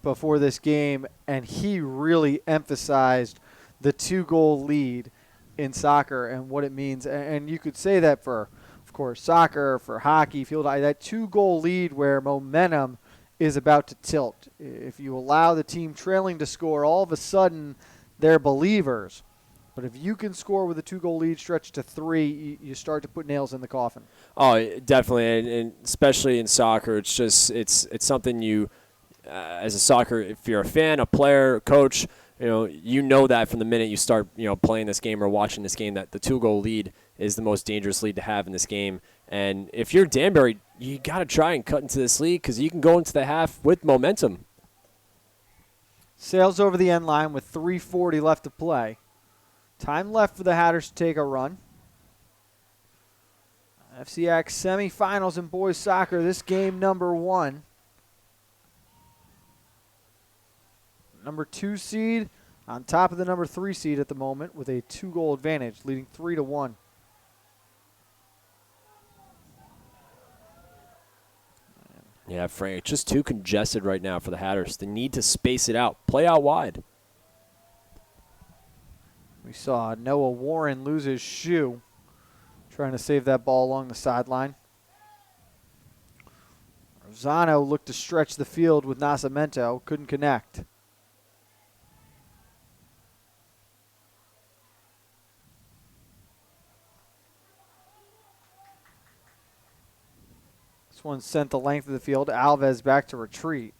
before this game, and he really emphasized the 2-goal lead in soccer and what it means. And you could say that for, of course, soccer, for hockey, field hockey, that 2-goal lead where momentum is about to tilt. If you allow the team trailing to score, all of a sudden they're believers. But if you can score with a 2-goal lead stretched to 3, you start to put nails in the coffin. Oh, definitely, and especially in soccer, it's something you, as a soccer, if you're a fan, a player, a coach, you know that from the minute you start, playing this game or watching this game, that the 2-goal lead is the most dangerous lead to have in this game. And if you're Danbury, you got to try and cut into this lead because you can go into the half with momentum. Sails over the end line with 3:40 left to play. Time left for the Hatters to take a run. FCIAC semifinals in boys soccer, this game number 1. Number 2 seed on top of the number 3 seed at the moment with a 2-goal advantage, leading 3-1. Yeah, Frank, just too congested right now for the Hatters. They need to space it out, play out wide. We saw Noah Warren lose his shoe trying to save that ball along the sideline. Rosano looked to stretch the field with Nascimento, couldn't connect. This one sent the length of the field. Alves back to retreat.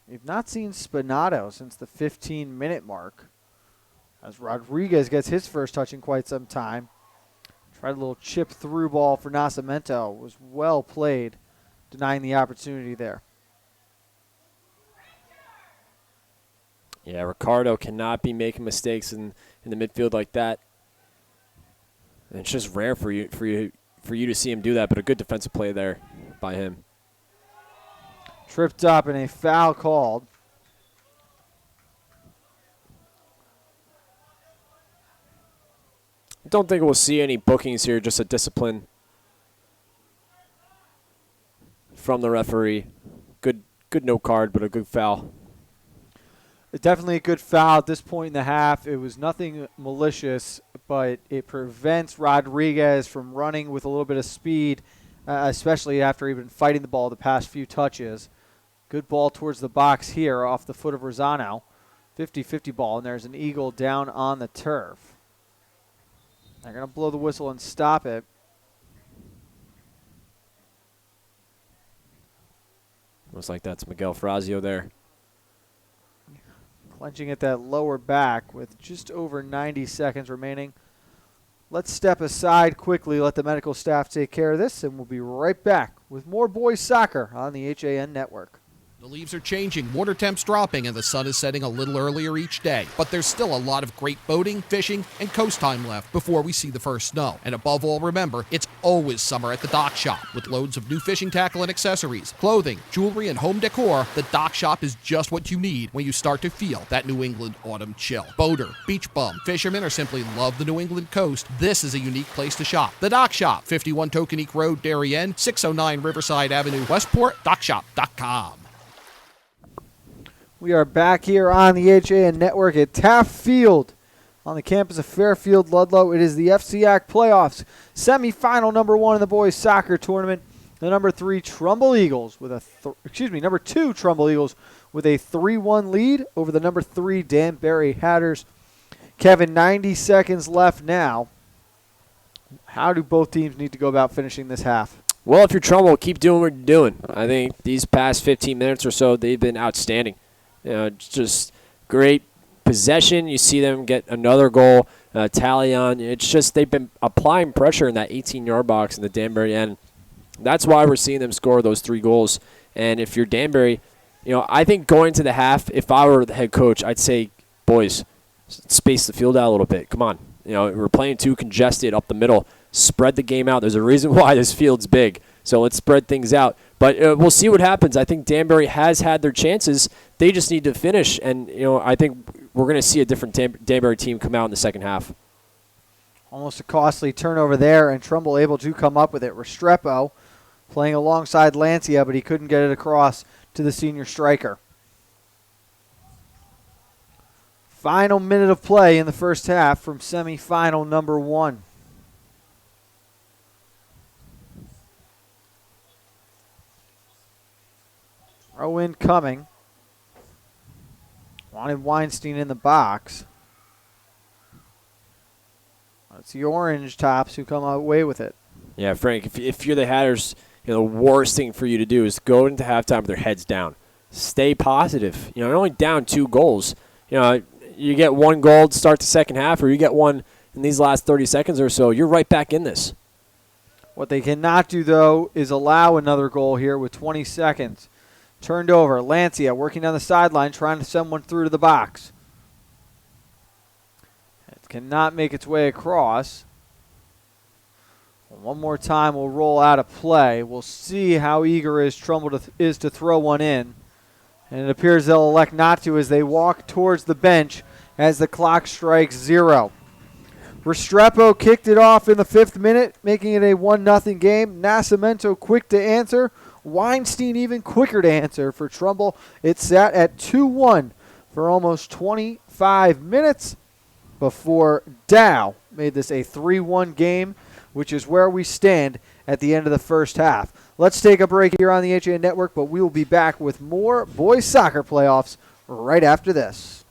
We've not seen Spinato since the 15-minute mark, as Rodriguez gets his first touch in quite some time. Tried a little chip through ball for Nascimento. Was well played, denying the opportunity there. Yeah, Ricardo cannot be making mistakes in the midfield like that. And it's just rare for you to see him do that, but a good defensive play there by him. Tripped up and a foul called. I don't think we'll see any bookings here, just a discipline from the referee. Good no card, but a good foul. Definitely a good foul at this point in the half. It was nothing malicious, but it prevents Rodriguez from running with a little bit of speed, especially after he'd been fighting the ball the past few touches. Good ball towards the box here off the foot of Rosano. 50-50 ball, and there's an Eagle down on the turf. They're going to blow the whistle and stop it. Looks like that's Miguel Frazio there. Clenching at that lower back with just over 90 seconds remaining. Let's step aside quickly, let the medical staff take care of this, and we'll be right back with more boys soccer on the HAN Network. The leaves are changing, water temps dropping, and the sun is setting a little earlier each day. But there's still a lot of great boating, fishing, and coast time left before we see the first snow. And above all, remember, it's always summer at the Dock Shop. With loads of new fishing tackle and accessories, clothing, jewelry, and home decor, the Dock Shop is just what you need when you start to feel that New England autumn chill. Boater, beach bum, fisherman, or simply love the New England coast, this is a unique place to shop. The Dock Shop, 51 Tokenique Road, Darien, 609 Riverside Avenue, Westport, dockshop.com. We are back here on the HAN Network at Taft Field on the campus of Fairfield Ludlow. It is the FCIAC playoffs, semifinal number 1 in the boys soccer tournament. The number 3 Trumbull Eagles with number 2 Trumbull Eagles with a 3-1 lead over the number 3 Danbury Hatters. Kevin, 90 seconds left now. How do both teams need to go about finishing this half? Well, if you're Trumbull, keep doing what you're doing. I think these past 15 minutes or so, they've been outstanding. Just great possession. You see them get another goal, tally on. It's just they've been applying pressure in that 18-yard box in the Danbury end. That's why we're seeing them score those 3 goals. And if you're Danbury, I think going to the half, if I were the head coach, I'd say, boys, space the field out a little bit. Come on. We're playing too congested up the middle. Spread the game out. There's a reason why this field's big. So let's spread things out. But we'll see what happens. I think Danbury has had their chances. They just need to finish. And, I think we're going to see a different Danbury team come out in the second half. Almost a costly turnover there, and Trumbull able to come up with it. Restrepo playing alongside Lancia, but he couldn't get it across to the senior striker. Final minute of play in the first half from semifinal number 1. Throw in coming. Wanted Weinstein in the box. It's the Orange Tops who come away with it. Yeah, Frank, if you're the Hatters, the worst thing for you to do is go into halftime with their heads down. Stay positive. You're only down 2 goals. You get 1 goal to start the second half, or you get 1 in these last 30 seconds or so, you're right back in this. What they cannot do, though, is allow another goal here with 20 seconds. Turned over. Lancia working down the sideline, trying to send one through to the box. It cannot make its way across. One more time, we'll roll out of play. We'll see how eager Trumbull is to throw one in. And it appears they'll elect not to as they walk towards the bench as the clock strikes 0. Restrepo kicked it off in the 5th minute, making it a 1-0 game. Nascimento quick to answer. Weinstein even quicker to answer for Trumbull. It sat at 2-1 for almost 25 minutes before Dow made this a 3-1 game, which is where we stand at the end of the first half. Let's take a break here on the HAN Network, but we will be back with more boys soccer playoffs right after this.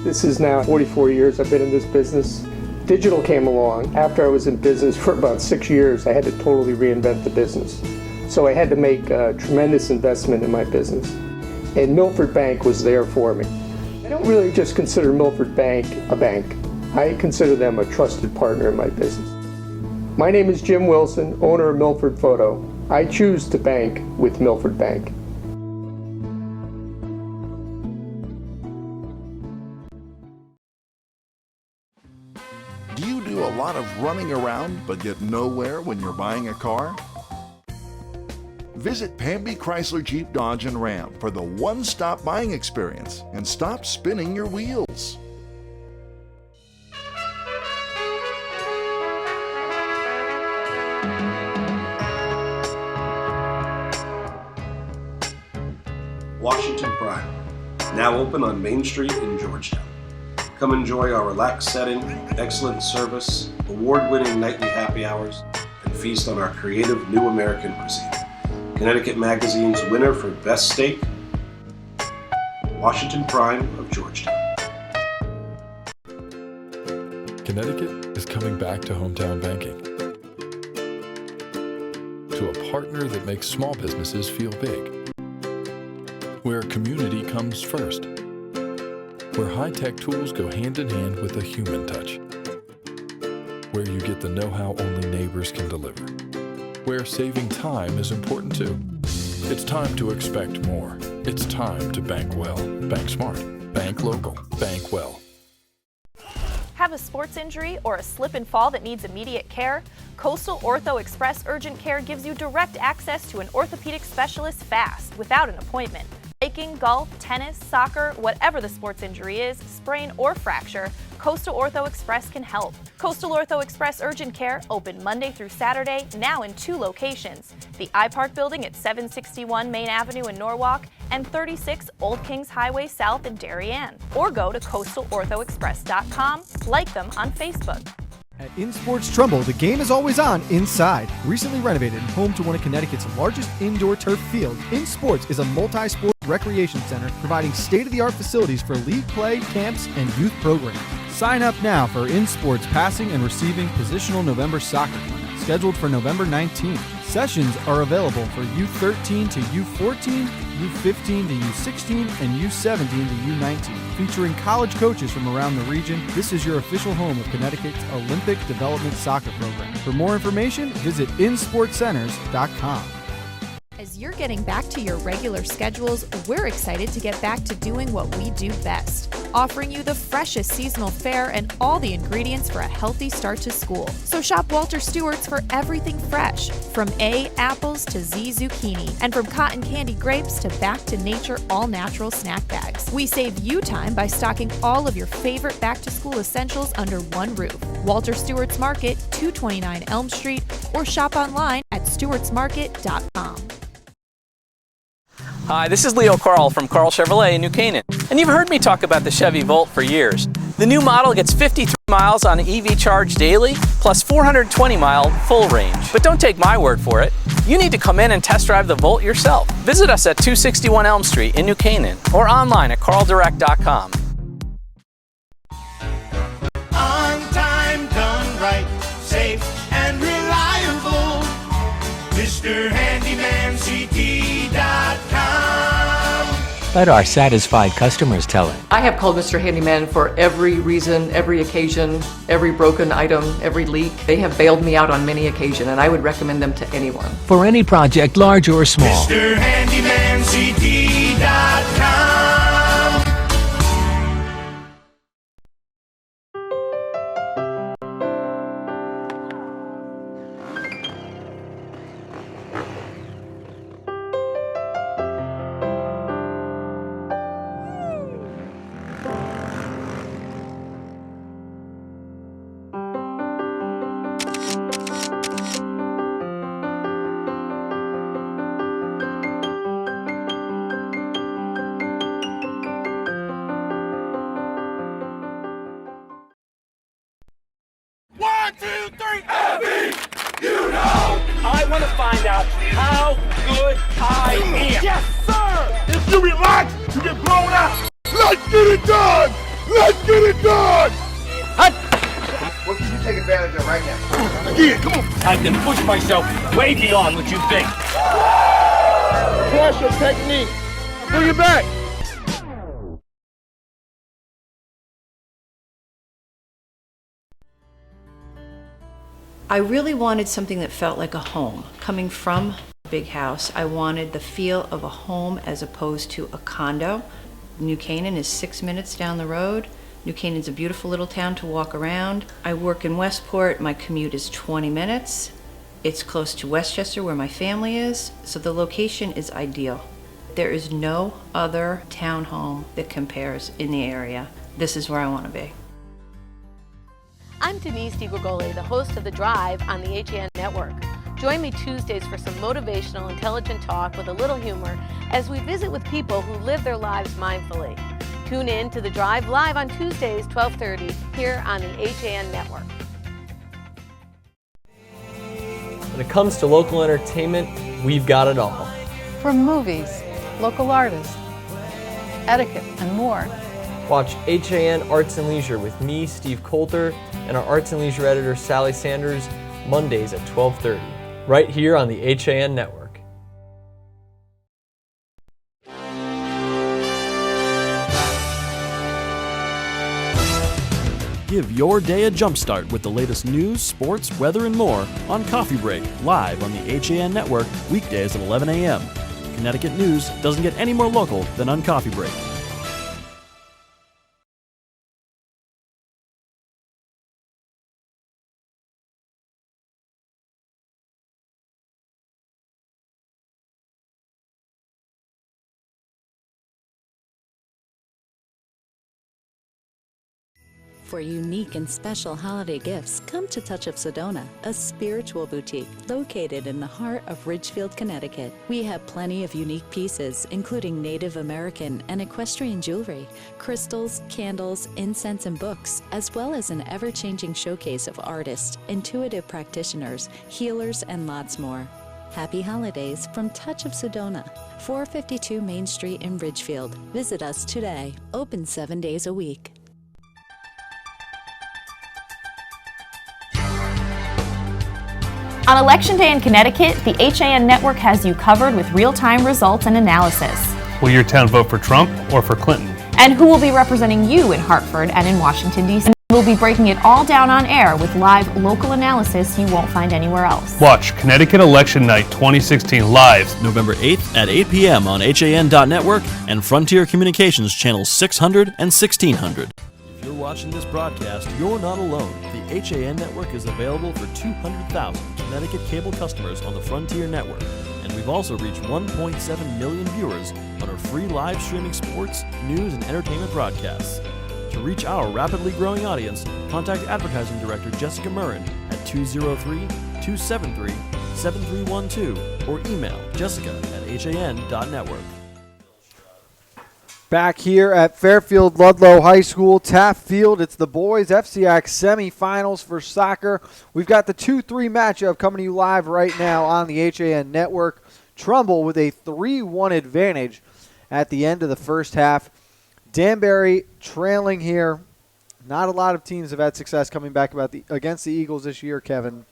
This is now 44 years I've been in this business. Digital came along. After I was in business for about 6 years, I had to totally reinvent the business. So I had to make a tremendous investment in my business. And Milford Bank was there for me. I don't really just consider Milford Bank a bank. I consider them a trusted partner in my business. My name is Jim Wilson, owner of Milford Photo. I choose to bank with Milford Bank. Do you do a lot of running around but get nowhere when you're buying a car? Visit Pamby Chrysler Jeep Dodge and Ram for the one-stop buying experience and stop spinning your wheels. Washington Prime, now open on Main Street in Georgetown. Come enjoy our relaxed setting, excellent service, award-winning nightly happy hours, and feast on our creative new American cuisine. Connecticut Magazine's winner for Best Steak, Washington Prime of Georgetown. Connecticut is coming back to hometown banking. To a partner that makes small businesses feel big. Where community comes first. Where high-tech tools go hand in hand with a human touch. Where you get the know-how only neighbors can deliver. Where saving time is important too. It's time to expect more. It's time to bank well. Bank smart. Bank local. Bank well. Have a sports injury or a slip and fall that needs immediate care? Coastal Ortho Express Urgent Care gives you direct access to an orthopedic specialist fast, without an appointment. Biking, golf, tennis, soccer, whatever the sports injury is, sprain or fracture, Coastal Ortho Express can help. Coastal Ortho Express Urgent Care, open Monday through Saturday, now in 2 locations. The iPark building at 761 Main Avenue in Norwalk and 36 Old Kings Highway South in Darien. Or go to coastalorthoexpress.com, like them on Facebook. At InSports Trumbull, the game is always on inside. Recently renovated and home to one of Connecticut's largest indoor turf fields, InSports is a multi-sport recreation center providing state-of-the-art facilities for league play, camps, and youth programs. Sign up now for InSports Passing and Receiving Positional November Soccer Camp, scheduled for November 19th. Sessions are available for U13 to U14, U15 to U16, and U17 to U19. Featuring college coaches from around the region, this is your official home of Connecticut's Olympic Development Soccer Program. For more information, visit insportcenters.com. As you're getting back to your regular schedules, we're excited to get back to doing what we do best, offering you the freshest seasonal fare and all the ingredients for a healthy start to school. So shop Walter Stewart's for everything fresh, from A, apples to Z, zucchini, and from cotton candy grapes to back to nature all-natural snack bags. We save you time by stocking all of your favorite back-to-school essentials under one roof. Walter Stewart's Market, 229 Elm Street, or shop online at stewartsmarket.com. Hi, this is Leo Carl from Carl Chevrolet in New Canaan. And you've heard me talk about the Chevy Volt for years. The new model gets 53 miles on EV charge daily, plus 420-mile full range. But don't take my word for it. You need to come in and test drive the Volt yourself. Visit us at 261 Elm Street in New Canaan or online at carldirect.com. On time, done right, safe and reliable. Mr. Handyman CT.com. Let our satisfied customers tell it. I have called Mr. Handyman for every reason, every occasion, every broken item, every leak. They have bailed me out on many occasions, and I would recommend them to anyone. For any project, large or small. Mr. Handyman CT.com. I want to find out how good I am. Yes, sir! If you relax, you get blown out. Let's get it done! Let's get it done! What can you take advantage of right now? Again, come on. I can push myself way beyond what you think. Pressure technique. Bring it back. I really wanted something that felt like a home, coming from big house. I wanted the feel of a home as opposed to a condo. New Canaan is 6 minutes down the road. New Canaan's a beautiful little town to walk around. I work in Westport. My commute is 20 minutes. It's close to Westchester where my family is, so the location is ideal. There is no other townhome that compares in the area. This is where I want to be. I'm Denise DiGregoli, the host of The Drive on the HAN Network. Join me Tuesdays for some motivational, intelligent talk with a little humor as we visit with people who live their lives mindfully. Tune in to The Drive live on Tuesdays, 12:30, here on the HAN Network. When it comes to local entertainment, we've got it all. From movies, local artists, etiquette, and more. Watch HAN Arts and Leisure with me, Steve Coulter, and our Arts and Leisure editor, Sally Sanders, Mondays at 12:30, right here on the HAN Network. Give your day a jumpstart with the latest news, sports, weather, and more on Coffee Break, live on the HAN Network, weekdays at 11 a.m. Connecticut news doesn't get any more local than on Coffee Break. For unique and special holiday gifts, come to Touch of Sedona, a spiritual boutique located in the heart of Ridgefield, Connecticut. We have plenty of unique pieces, including Native American and equestrian jewelry, crystals, candles, incense, and books, as well as an ever-changing showcase of artists, intuitive practitioners, healers, and lots more. Happy holidays from Touch of Sedona, 452 Main Street in Ridgefield. Visit us today. Open 7 days a week. On Election Day in Connecticut, the HAN Network has you covered with real-time results and analysis. Will your town vote for Trump or for Clinton? And who will be representing you in Hartford and in Washington, D.C. We'll be breaking it all down on air with live local analysis you won't find anywhere else. Watch Connecticut Election Night 2016 live November 8th at 8 p.m. on HAN.network and Frontier Communications channels 600 and 1600. If you're watching this broadcast, you're not alone. The HAN Network is available for 200,000 Connecticut cable customers on the Frontier Network, and we've also reached 1.7 million viewers on our free live streaming sports, news, and entertainment broadcasts. To reach our rapidly growing audience, contact Advertising Director Jessica Murrin at 203-273-7312 or email jessica@han.network. Back here at Fairfield Ludlow High School, Taft Field, it's the boys FCIAC semifinals for soccer. We've got the 2-3 matchup coming to you live right now on the HAN Network. Trumbull with a 3-1 advantage at the end of the first half. Danbury trailing here. Not a lot of teams have had success coming back against the Eagles this year, Kevin.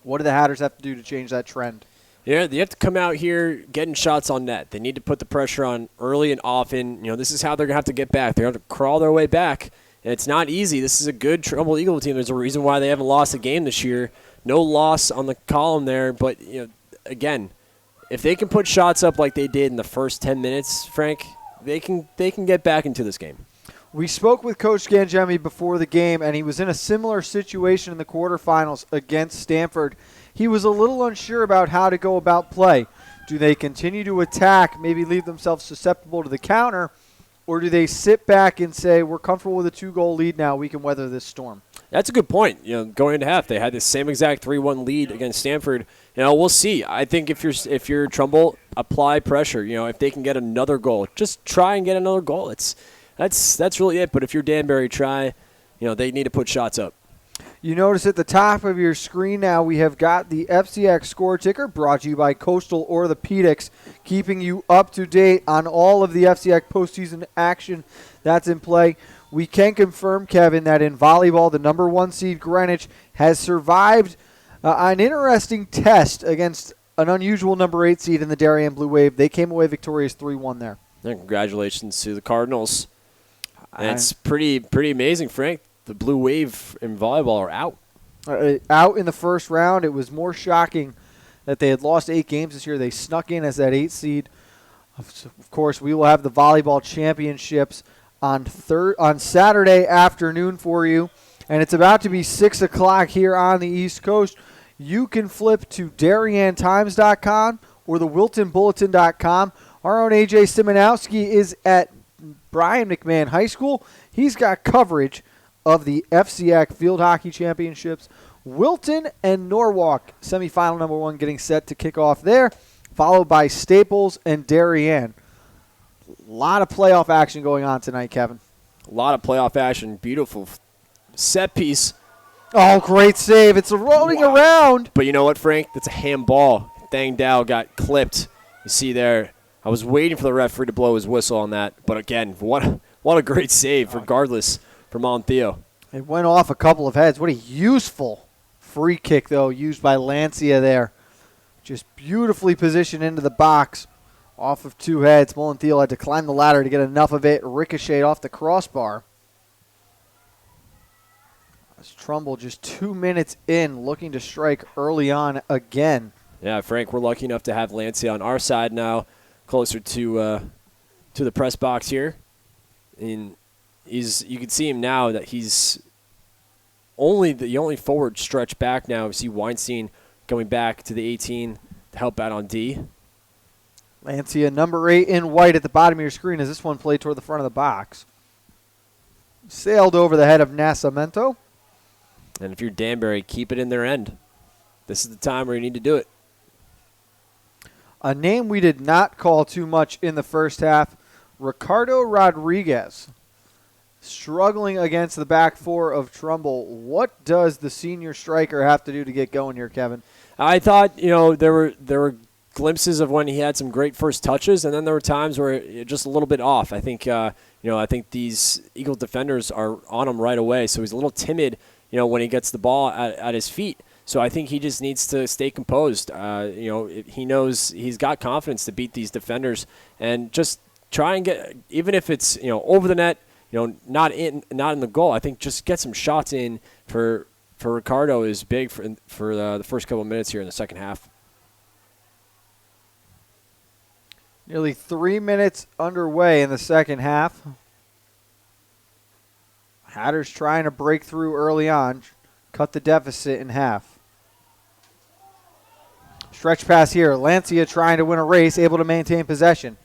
What do the Hatters have to do to change that trend? Yeah, they have to come out here getting shots on net. They need to put the pressure on early and often. You know, this is how they're going to have to get back. They're going to have to crawl their way back, and it's not easy. This is a good Trumbull Eagle team. There's a reason why they haven't lost a game this year. No loss on the column there, but, you know, again, if they can put shots up like they did in the first 10 minutes, Frank, they can get back into this game. We spoke with Coach Scangemi before the game, and he was in a similar situation in the quarterfinals against Stanford. He was a little unsure about how to go about play. Do they continue to attack, maybe leave themselves susceptible to the counter, or do they sit back and say, we're comfortable with a 2-goal lead now, we can weather this storm? That's a good point. You know, going into half, they had the same exact 3-1 lead against Stanford. You know, we'll see. I think if you're Trumbull, apply pressure. You know, if they can get another goal, just try and get another goal. That's really it. But if you're Danbury, try. You know, they need to put shots up. You notice at the top of your screen now we have got the FCIAC score ticker brought to you by Coastal Orthopedics, keeping you up to date on all of the FCIAC postseason action that's in play. We can confirm, Kevin, that in volleyball, the number 1 seed Greenwich has survived an interesting test against an unusual number 8 seed in the Darien Blue Wave. They came away victorious 3-1 there. And congratulations to the Cardinals. And it's pretty amazing, Frank. The Blue Wave in volleyball are out. Out in the first round. It was more shocking that they had lost 8 games this year. They snuck in as that 8 seed. Of course, we will have the volleyball championships on Saturday afternoon for you, and it's about to be 6 o'clock here on the East Coast. You can flip to DarienTimes.com or the WiltonBulletin.com. Our own AJ Simonowski is at Brian McMahon High School. He's got coverage of the FCIAC Field Hockey Championships. Wilton and Norwalk, semifinal number 1, getting set to kick off there, followed by Staples and Darien. A lot of playoff action going on tonight, Kevin. A lot of playoff action. Beautiful set piece. Oh, great save. It's rolling around. But you know what, Frank? That's a handball. Thang Dow got clipped. You see there, I was waiting for the referee to blow his whistle on that. But again, what a great save, regardless, for Montheo. It went off a couple of heads. What a useful free kick, though, used by Lancia there. Just beautifully positioned into the box off of 2 heads. Mullen-Thiel had to climb the ladder to get enough of it. Ricocheted off the crossbar. As Trumbull just 2 minutes in, looking to strike early on again. Yeah, Frank, we're lucky enough to have Lancia on our side now, closer to the press box here. And you can see him now that he's the only forward stretch back now. We see Weinstein going back to the 18 to help out on D. Lancia, number 8 in white at the bottom of your screen as this one played toward the front of the box. Sailed over the head of Nascimento. And if you're Danbury, keep it in their end. This is the time where you need to do it. A name we did not call too much in the first half, Ricardo Rodriguez. Struggling against the back 4 of Trumbull. What does the senior striker have to do to get going here, Kevin? I thought, there were glimpses of when he had some great first touches, and then there were times where it just a little bit off. I think, I think these Eagle defenders are on him right away, so he's a little timid, when he gets the ball at his feet. So I think he just needs to stay composed. He knows he's got confidence to beat these defenders, and just try and get, even if it's over the net, not in the goal. I think just get some shots in for Ricardo is big for the first couple of minutes here in the second half. Nearly 3 minutes underway in the second half. Hatters trying to break through early on, cut the deficit in half. Stretch pass here. Lancia trying to win a race, able to maintain possession.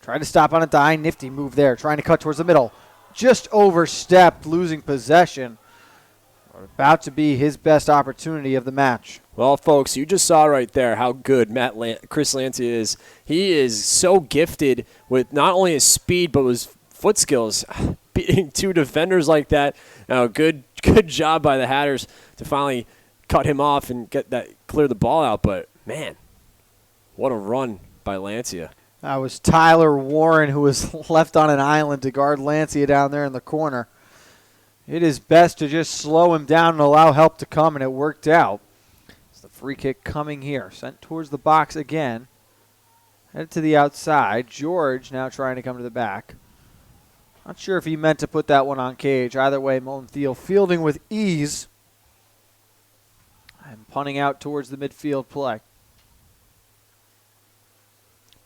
Trying to stop on a die. Nifty move there. Trying to cut towards the middle. Just overstepped, losing possession. About to be his best opportunity of the match. Well, folks, you just saw right there how good Chris Lancia is. He is so gifted with not only his speed, but his foot skills. Beating 2 defenders like that. Good job by the Hatters to finally cut him off and clear the ball out. But, man, what a run by Lancia. That was Tyler Warren, who was left on an island to guard Lancia down there in the corner. It is best to just slow him down and allow help to come, and it worked out. It's the free kick coming here. Sent towards the box again. Headed to the outside. George now trying to come to the back. Not sure if he meant to put that one on cage. Either way, Mullen-Thiel fielding with ease. And punting out towards the midfield play.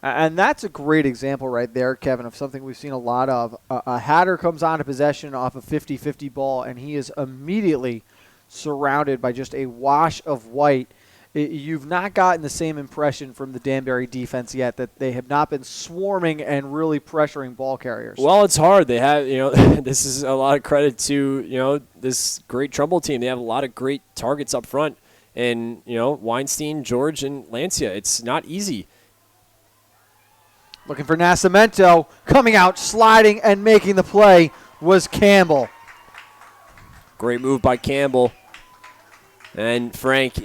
And that's a great example right there, Kevin, of something we've seen a lot of. A Hatter comes onto possession off a 50-50 ball, and he is immediately surrounded by just a wash of white. You've not gotten the same impression from the Danbury defense yet, that they have not been swarming and really pressuring ball carriers. Well, it's hard. They have, this is a lot of credit to, this great Trumbull team. They have a lot of great targets up front. And, Weinstein, George, and Lancia. It's not easy. Looking for Nascimento, coming out, sliding, and making the play was Campbell. Great move by Campbell. And Frank,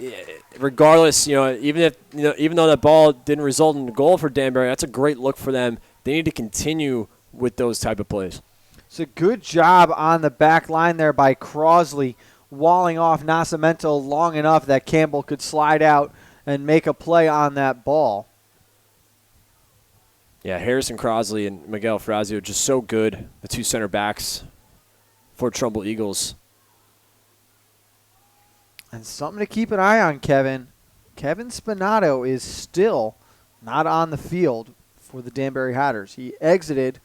regardless, even though that ball didn't result in a goal for Danbury, that's a great look for them. They need to continue with those type of plays. It's a good job on the back line there by Crosley, walling off Nascimento long enough that Campbell could slide out and make a play on that ball. Yeah, Harrison Crosley and Miguel Frazio just so good, the 2 center backs for Trumbull Eagles. And something to keep an eye on, Kevin. Kevin Spinato is still not on the field for the Danbury Hatters. He exited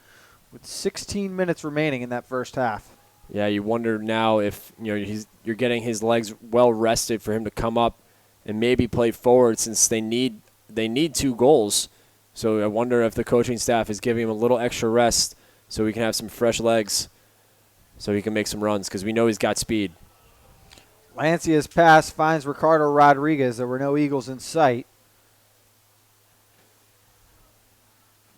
with 16 minutes remaining in that first half. Yeah, you wonder now if you're getting his legs well rested for him to come up and maybe play forward, since they need 2 goals. So I wonder if the coaching staff is giving him a little extra rest so he can have some fresh legs so he can make some runs, because we know he's got speed. Lancia's pass finds Ricardo Rodriguez. There were no Eagles in sight.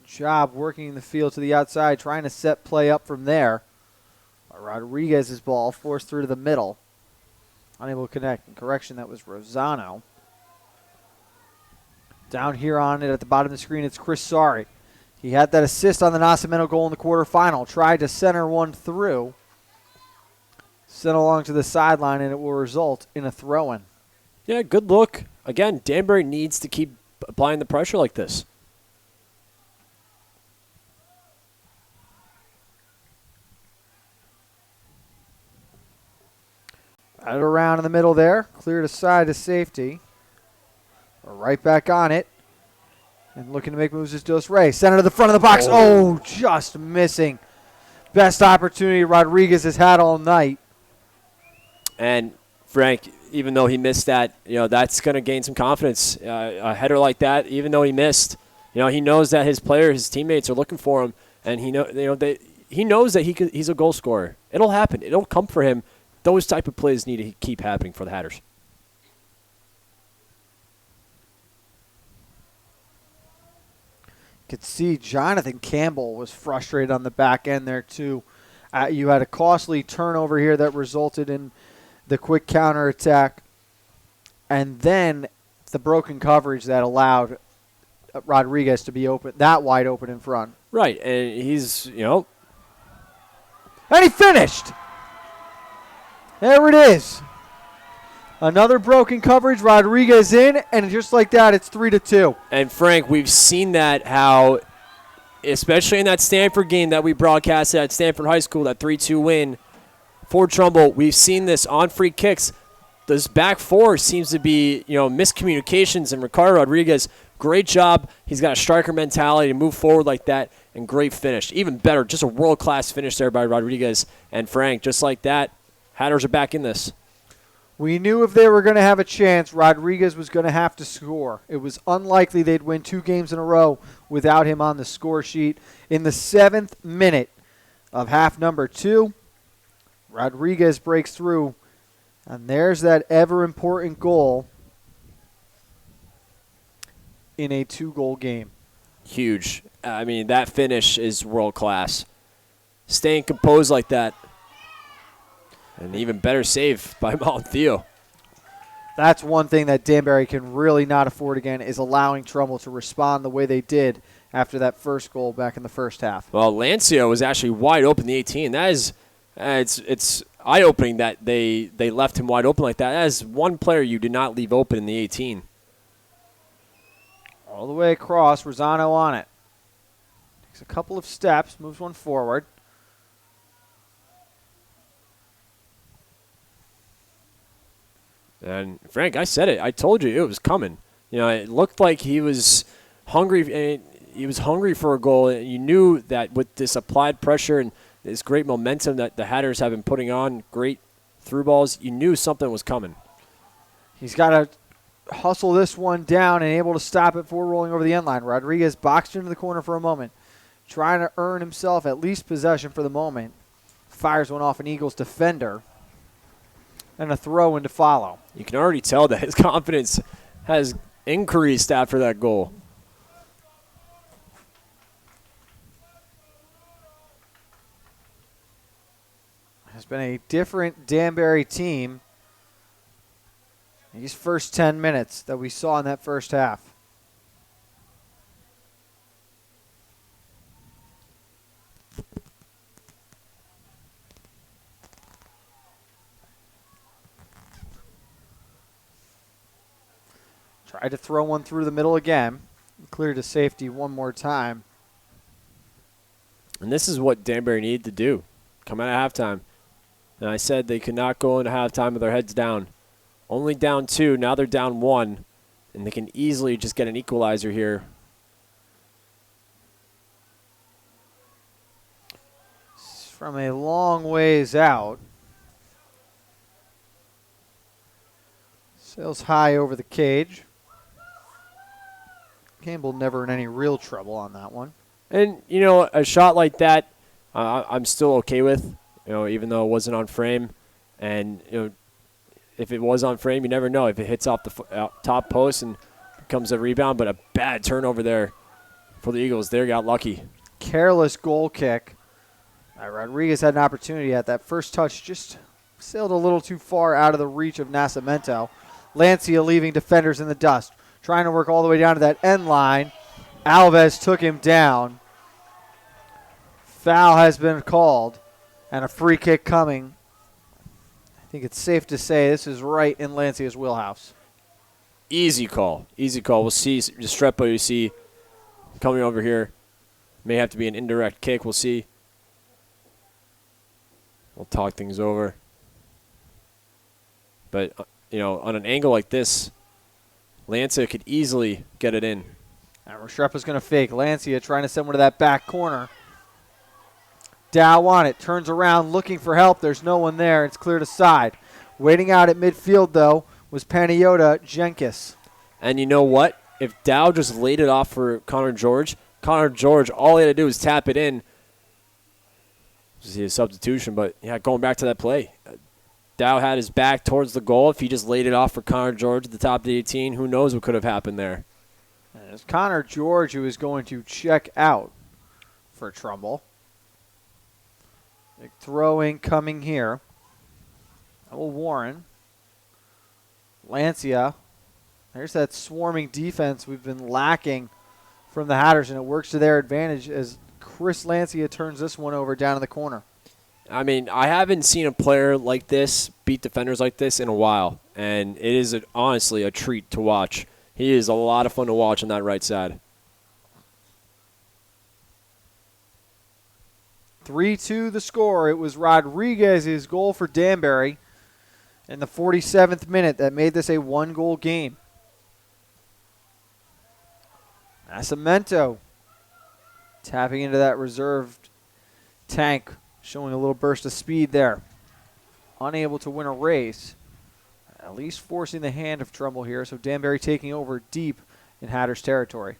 Job working the field to the outside, trying to set play up from there. Rodriguez's ball forced through to the middle. Unable to connect. Correction, that was Rosano. Down here on it at the bottom of the screen, it's Chris Sari. He had that assist on the Nascimento goal in the quarterfinal. Tried to center one through. Sent along to the sideline, and it will result in a throw-in. Yeah, good look. Again, Danbury needs to keep applying the pressure like this. Right around in the middle there. Cleared aside to safety. Right back on it. And looking to make moves is Dos Rey. Center to the front of the box. Oh, just missing. Best opportunity Rodriguez has had all night. And Frank, even though he missed that, that's going to gain some confidence. A header like that, even though he missed, he knows that his teammates are looking for him, and he knows that he's a goal scorer. It'll happen. It'll come for him. Those type of plays need to keep happening for the Hatters. You could see Jonathan Campbell was frustrated on the back end there too. You had a costly turnover here that resulted in the quick counterattack, and then the broken coverage that allowed Rodriguez to be that wide open in front. Right, and he's, And he finished! There it is. Another broken coverage, Rodriguez in, and just like that, it's 3-2. And Frank, we've seen that how, especially in that Stanford game that we broadcasted at Stanford High School, that 3-2 win for Trumbull, we've seen this on free kicks. This back four seems to be, miscommunications, and Ricardo Rodriguez, great job. He's got a striker mentality to move forward like that, and great finish. Even better, just a world-class finish there by Rodriguez. And Frank, just like that, Hatters are back in this. We knew if they were going to have a chance, Rodriguez was going to have to score. It was unlikely they'd win 2 games in a row without him on the score sheet. In the 7th minute of half number 2, Rodriguez breaks through, and there's that ever-important goal in a 2-goal game. Huge. I mean, that finish is world-class. Staying composed like that. An even better save by Montheo. That's one thing that Danbury can really not afford again, is allowing Trumbull to respond the way they did after that first goal back in the first half. Well, Lancio was actually wide open in the 18. That is, it's eye-opening that they left him wide open like that. That is one player you did not leave open in the 18. All the way across, Rosano on it. Takes a couple of steps, moves one forward. And Frank, I said it. I told you it was coming. It looked like he was hungry. He was hungry for a goal. And you knew that with this applied pressure and this great momentum that the Hatters have been putting on, great through balls, you knew something was coming. He's got to hustle this one down and able to stop it before rolling over the end line. Rodriguez boxed into the corner for a moment, trying to earn himself at least possession for the moment. Fires one off an Eagles defender. And a throw in to follow. You can already tell that his confidence has increased after that goal. Has been a different Danbury team these first 10 minutes that we saw in that first half. Tried to throw one through the middle again. Cleared to safety one more time. And this is what Danbury needed to do. Come out of halftime. And I said they could not go into halftime with their heads down. Only down 2. Now they're down 1. and they can easily just get an equalizer here. From a long ways out. Sails high over the cage. Campbell never in any real trouble on that one. And, you know, a shot like that, I'm still okay with, you know, even though it wasn't on frame. And, you know, if it was on frame, you never know if it hits off the top post and becomes a rebound. But a bad turnover there for the Eagles. They got lucky. Careless goal kick. Rodriguez had an opportunity at that first touch, just sailed a little too far out of the reach of Nascimento. Lancia leaving defenders in the dust, trying to work all the way down to that end line. Alves took him down. Foul has been called, and a free kick coming. I think it's safe to say this is right in Lancia's wheelhouse. Easy call. Easy call. We'll see. Restrepo, you see, coming over here. May have to be an indirect kick. We'll see. We'll talk things over. But, you know, on an angle like this, Lancia could easily get it in. And Restrepo's going to fake. Lancia trying to send one to that back corner. Dow on it. Turns around looking for help. There's no one there. It's cleared aside. Waiting out at midfield, though, was Paniota Jenkis. And you know what? If Dow just laid it off for Connor George, all he had to do was tap it in. See a substitution, but yeah, going back to that play. Dow had his back towards the goal. If he just laid it off for Connor George at the top of the 18, who knows what could have happened there. And it's Connor George who is going to check out for Trumbull. Big throw-in coming here. Warren. Lancia. There's that swarming defense we've been lacking from the Hatters, and it works to their advantage as Chris Lancia turns this one over down in the corner. I mean, I haven't seen a player like this beat defenders like this in a while, and it is honestly a treat to watch. He is a lot of fun to watch on that right side. 3-2 the score. It was Rodriguez's goal for Danbury in the 47th minute that made this a one-goal game. Nascimento tapping into that reserved tank, showing a little burst of speed there. Unable to win a race, at least forcing the hand of Trumbull here, so Danbury taking over deep in Hatters territory.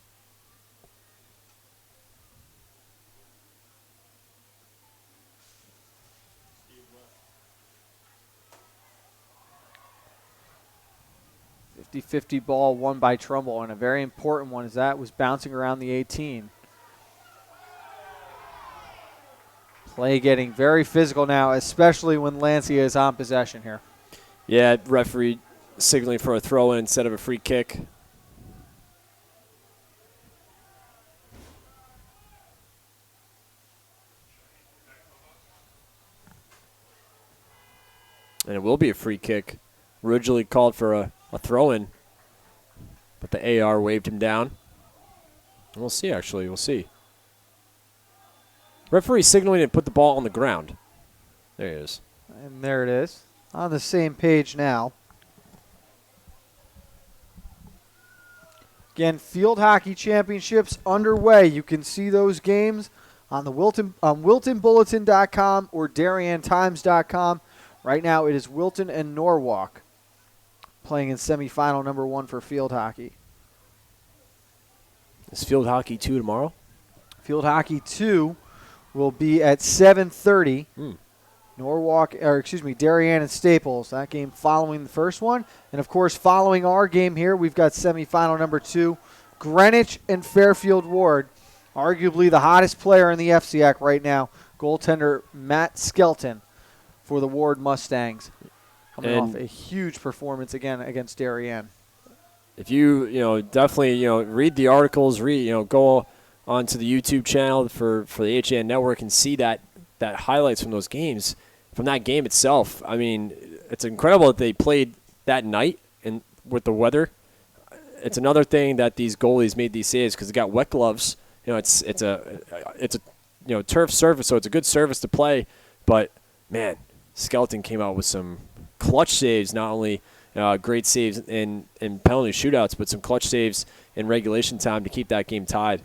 .50 ball won by Trumbull, and a very important one as that was bouncing around the 18. Play getting very physical now, especially when Lancia is on possession here. Yeah, referee signaling for a throw-in instead of a free kick. And it will be a free kick. Originally called for a throw-in, but the AR waved him down. And we'll see, actually. We'll see. Referee signaling to put the ball on the ground. There he is. And there it is. On the same page now. Again, Field Hockey Championships underway. You can see those games on the WiltonBulletin.com or DarienTimes.com. Right now it is Wilton and Norwalk playing in semifinal number 1 for field hockey. Is field hockey 2 tomorrow? Field hockey 2 will be at 7:30. Darien and Staples. That game following the first one. And, of course, following our game here, we've got semifinal number 2, Greenwich and Fairfield Ward. Arguably the hottest player in the FCIAC right now, goaltender Matt Skelton for the Ward Mustangs. Coming off a huge performance again against Darien. If you definitely read the articles, go onto the YouTube channel for the HAN Network and see that highlights from those games, from that game itself. I mean, it's incredible that they played that night and with the weather. It's another thing that these goalies made these saves because they got wet gloves. It's a turf surface, so it's a good surface to play. But man, Skelton came out with some clutch saves, not only great saves in penalty shootouts, but some clutch saves in regulation time to keep that game tied.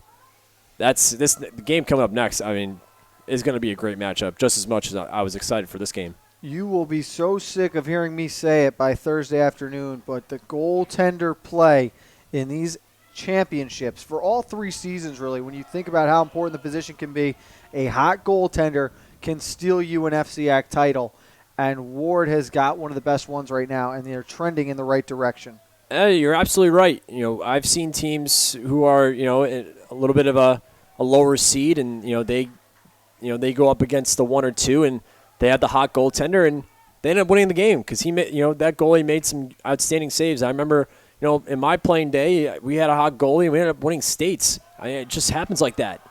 The game coming up next, I mean, is going to be a great matchup, just as much as I was excited for this game. You will be so sick of hearing me say it by Thursday afternoon, but the goaltender play in these championships for all 3 seasons, really, when you think about how important the position can be, a hot goaltender can steal you an FCIAC title, and Ward has got one of the best ones right now, and they're trending in the right direction. You're absolutely right. I've seen teams who are, a little bit of a lower seed, and they go up against the 1 or 2, and they had the hot goaltender, and they ended up winning the game because that goalie made some outstanding saves. I remember, in my playing day, we had a hot goalie, and we ended up winning states. It just happens like that.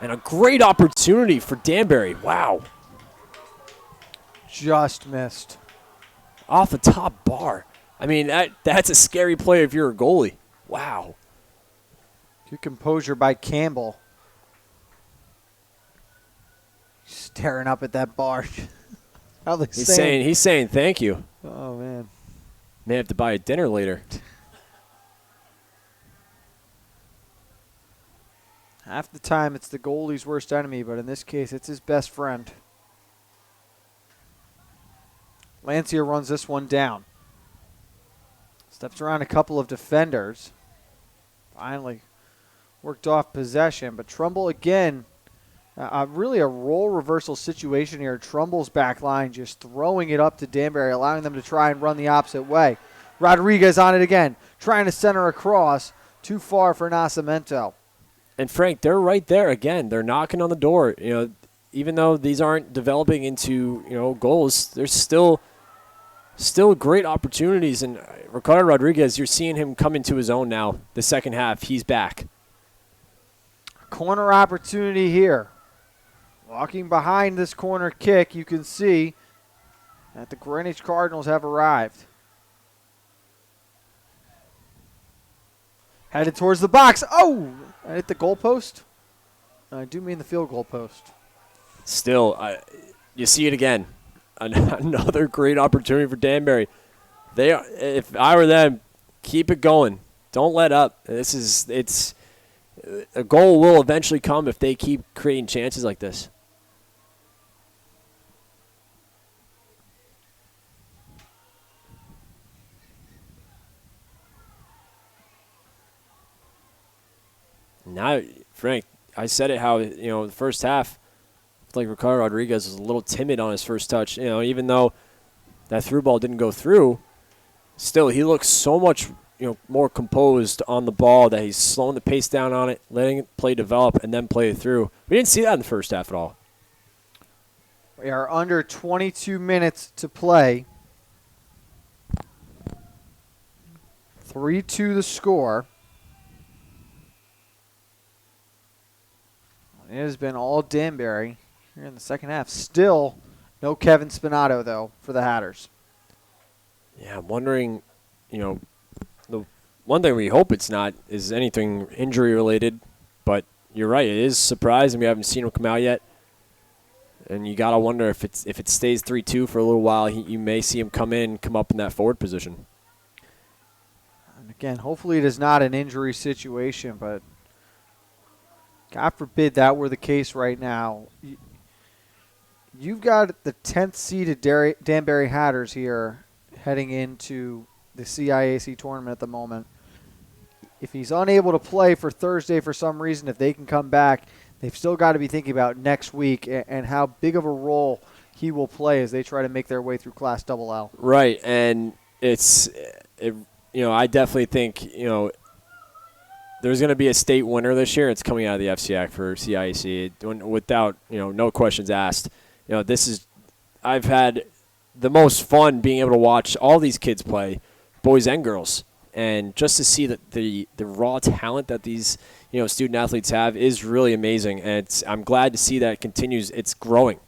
And a great opportunity for Danbury. Wow. Just missed. Off the top bar. I mean, that's a scary play if you're a goalie. Wow. Good composure by Campbell. Staring up at that bar. He's saying thank you. Oh, man. May have to buy a dinner later. Half the time it's the goalie's worst enemy, but in this case it's his best friend. Lancia runs this one down. Steps around a couple of defenders. Finally worked off possession, but Trumbull again, really a role reversal situation here. Trumbull's back line just throwing it up to Danbury, allowing them to try and run the opposite way. Rodriguez on it again, trying to center across. Too far for Nascimento. And Frank, they're right there again. They're knocking on the door. Even though these aren't developing into goals, there's still great opportunities. And Ricardo Rodriguez, you're seeing him come into his own now. The second half, he's back. Corner opportunity here. Walking behind this corner kick, you can see that the Greenwich Cardinals have arrived. Headed towards the box. Oh! I hit the goalpost. I do mean the field goal post. Still, you see it again. Another great opportunity for Danbury. If I were them, keep it going. Don't let up. It's a goal will eventually come if they keep creating chances like this. Now, Frank, I said it how, the first half, like Ricardo Rodriguez was a little timid on his first touch. Even though that through ball didn't go through, still he looks so much, more composed on the ball that he's slowing the pace down on it, letting it play develop, and then play it through. We didn't see that in the first half at all. We are under 22 minutes to play. 3-2 the score. It has been all Danbury here in the second half. Still no Kevin Spinato, though, for the Hatters. Yeah, I'm wondering, the one thing we hope it's not is anything injury-related, but you're right, it is surprising we haven't seen him come out yet. And you got to wonder if it stays 3-2 for a little while, you may see him come up in that forward position. And again, hopefully it is not an injury situation, but God forbid that were the case right now. You've got the 10th seeded Danbury Hatters here heading into the CIAC tournament at the moment. If he's unable to play for Thursday for some reason, if they can come back, they've still got to be thinking about next week and how big of a role he will play as they try to make their way through Class LL. Right, and I definitely think, there's going to be a state winner this year. It's coming out of the FCIAC for CIAC without, no questions asked. I've had the most fun being able to watch all these kids play, boys and girls, and just to see that the raw talent that these, student athletes have is really amazing. And I'm glad to see that it continues. It's growing,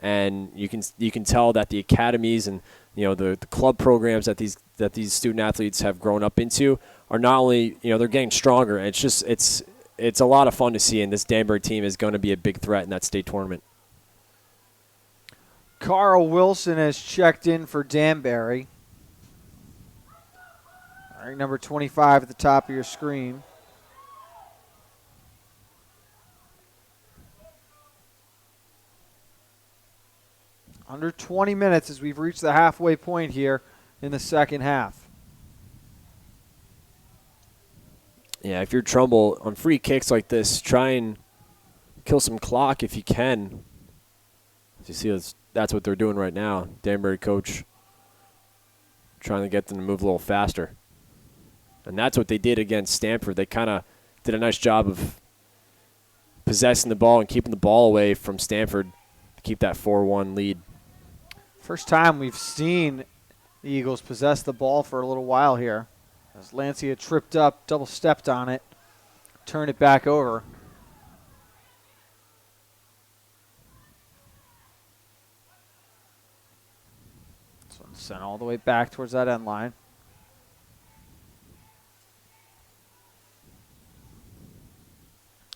and you can tell that the academies and the club programs that these student athletes have grown up into are not only, they're getting stronger. It's a lot of fun to see, and this Danbury team is going to be a big threat in that state tournament. Carl Wilson has checked in for Danbury. Wearing number 25 at the top of your screen. Under 20 minutes as we've reached the halfway point here in the second half. Yeah, if you're Trumbull on free kicks like this, try and kill some clock if you can. As you see, that's what they're doing right now. Danbury coach trying to get them to move a little faster. And that's what they did against Stanford. They kind of did a nice job of possessing the ball and keeping the ball away from Stanford to keep that 4-1 lead. First time we've seen the Eagles possess the ball for a little while here. As Lancia tripped up, double-stepped on it, turned it back over. This one's sent all the way back towards that end line.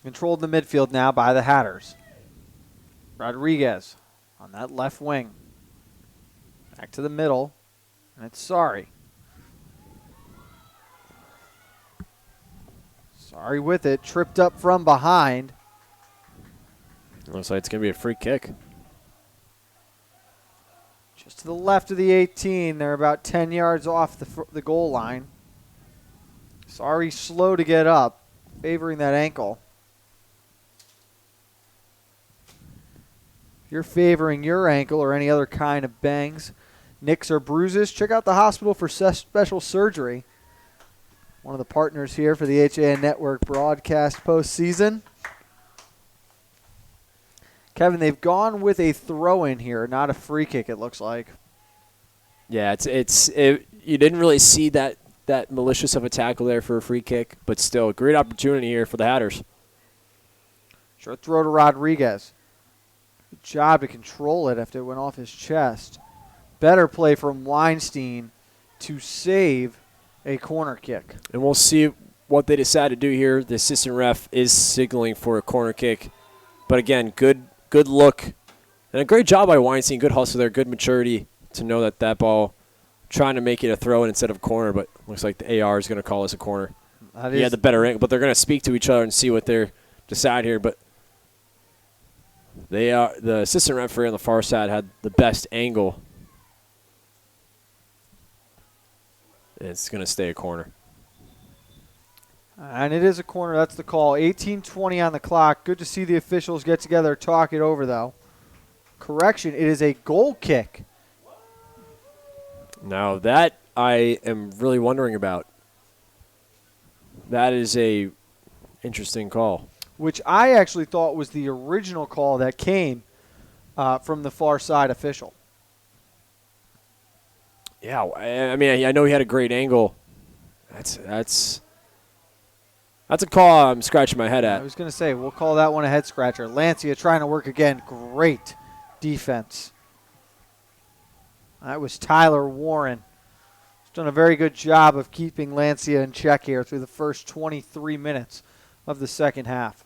Controlled in the midfield now by the Hatters. Rodriguez on that left wing. Back to the middle, and it's Sorry. Sorry with it, tripped up from behind. Looks like it's going to be a free kick. Just to the left of the 18, they're about 10 yards off the goal line. Sorry, slow to get up, favoring that ankle. If you're favoring your ankle or any other kind of bangs, nicks, or bruises, check out the hospital for special surgery. One of the partners here for the HAN Network broadcast postseason. Kevin, they've gone with a throw-in here, not a free kick, it looks like. Yeah, you didn't really see that malicious of a tackle there for a free kick, but still a great opportunity here for the Hatters. Short throw to Rodriguez. Good job to control it after it went off his chest. Better play from Weinstein to save a corner kick. And we'll see what they decide to do here. The assistant ref is signaling for a corner kick. But again, good look. And a great job by Weinstein. Good hustle there. Good maturity to know that ball, trying to make it a throw instead of a corner, but looks like the AR is going to call us a corner. He had the better angle, but they're going to speak to each other and see what they decide here. But the assistant referee on the far side had the best angle. It's going to stay a corner. And it is a corner. That's the call. 18:20 on the clock. Good to see the officials get together, talk it over, though. Correction, it is a goal kick. Now, that I am really wondering about. That is a interesting call. Which I actually thought was the original call that came from the far side official. Yeah, I mean, I know he had a great angle. That's a call I'm scratching my head at. I was going to say, we'll call that one a head scratcher. Lancia trying to work again. Great defense. That was Tyler Warren. He's done a very good job of keeping Lancia in check here through the first 23 minutes of the second half.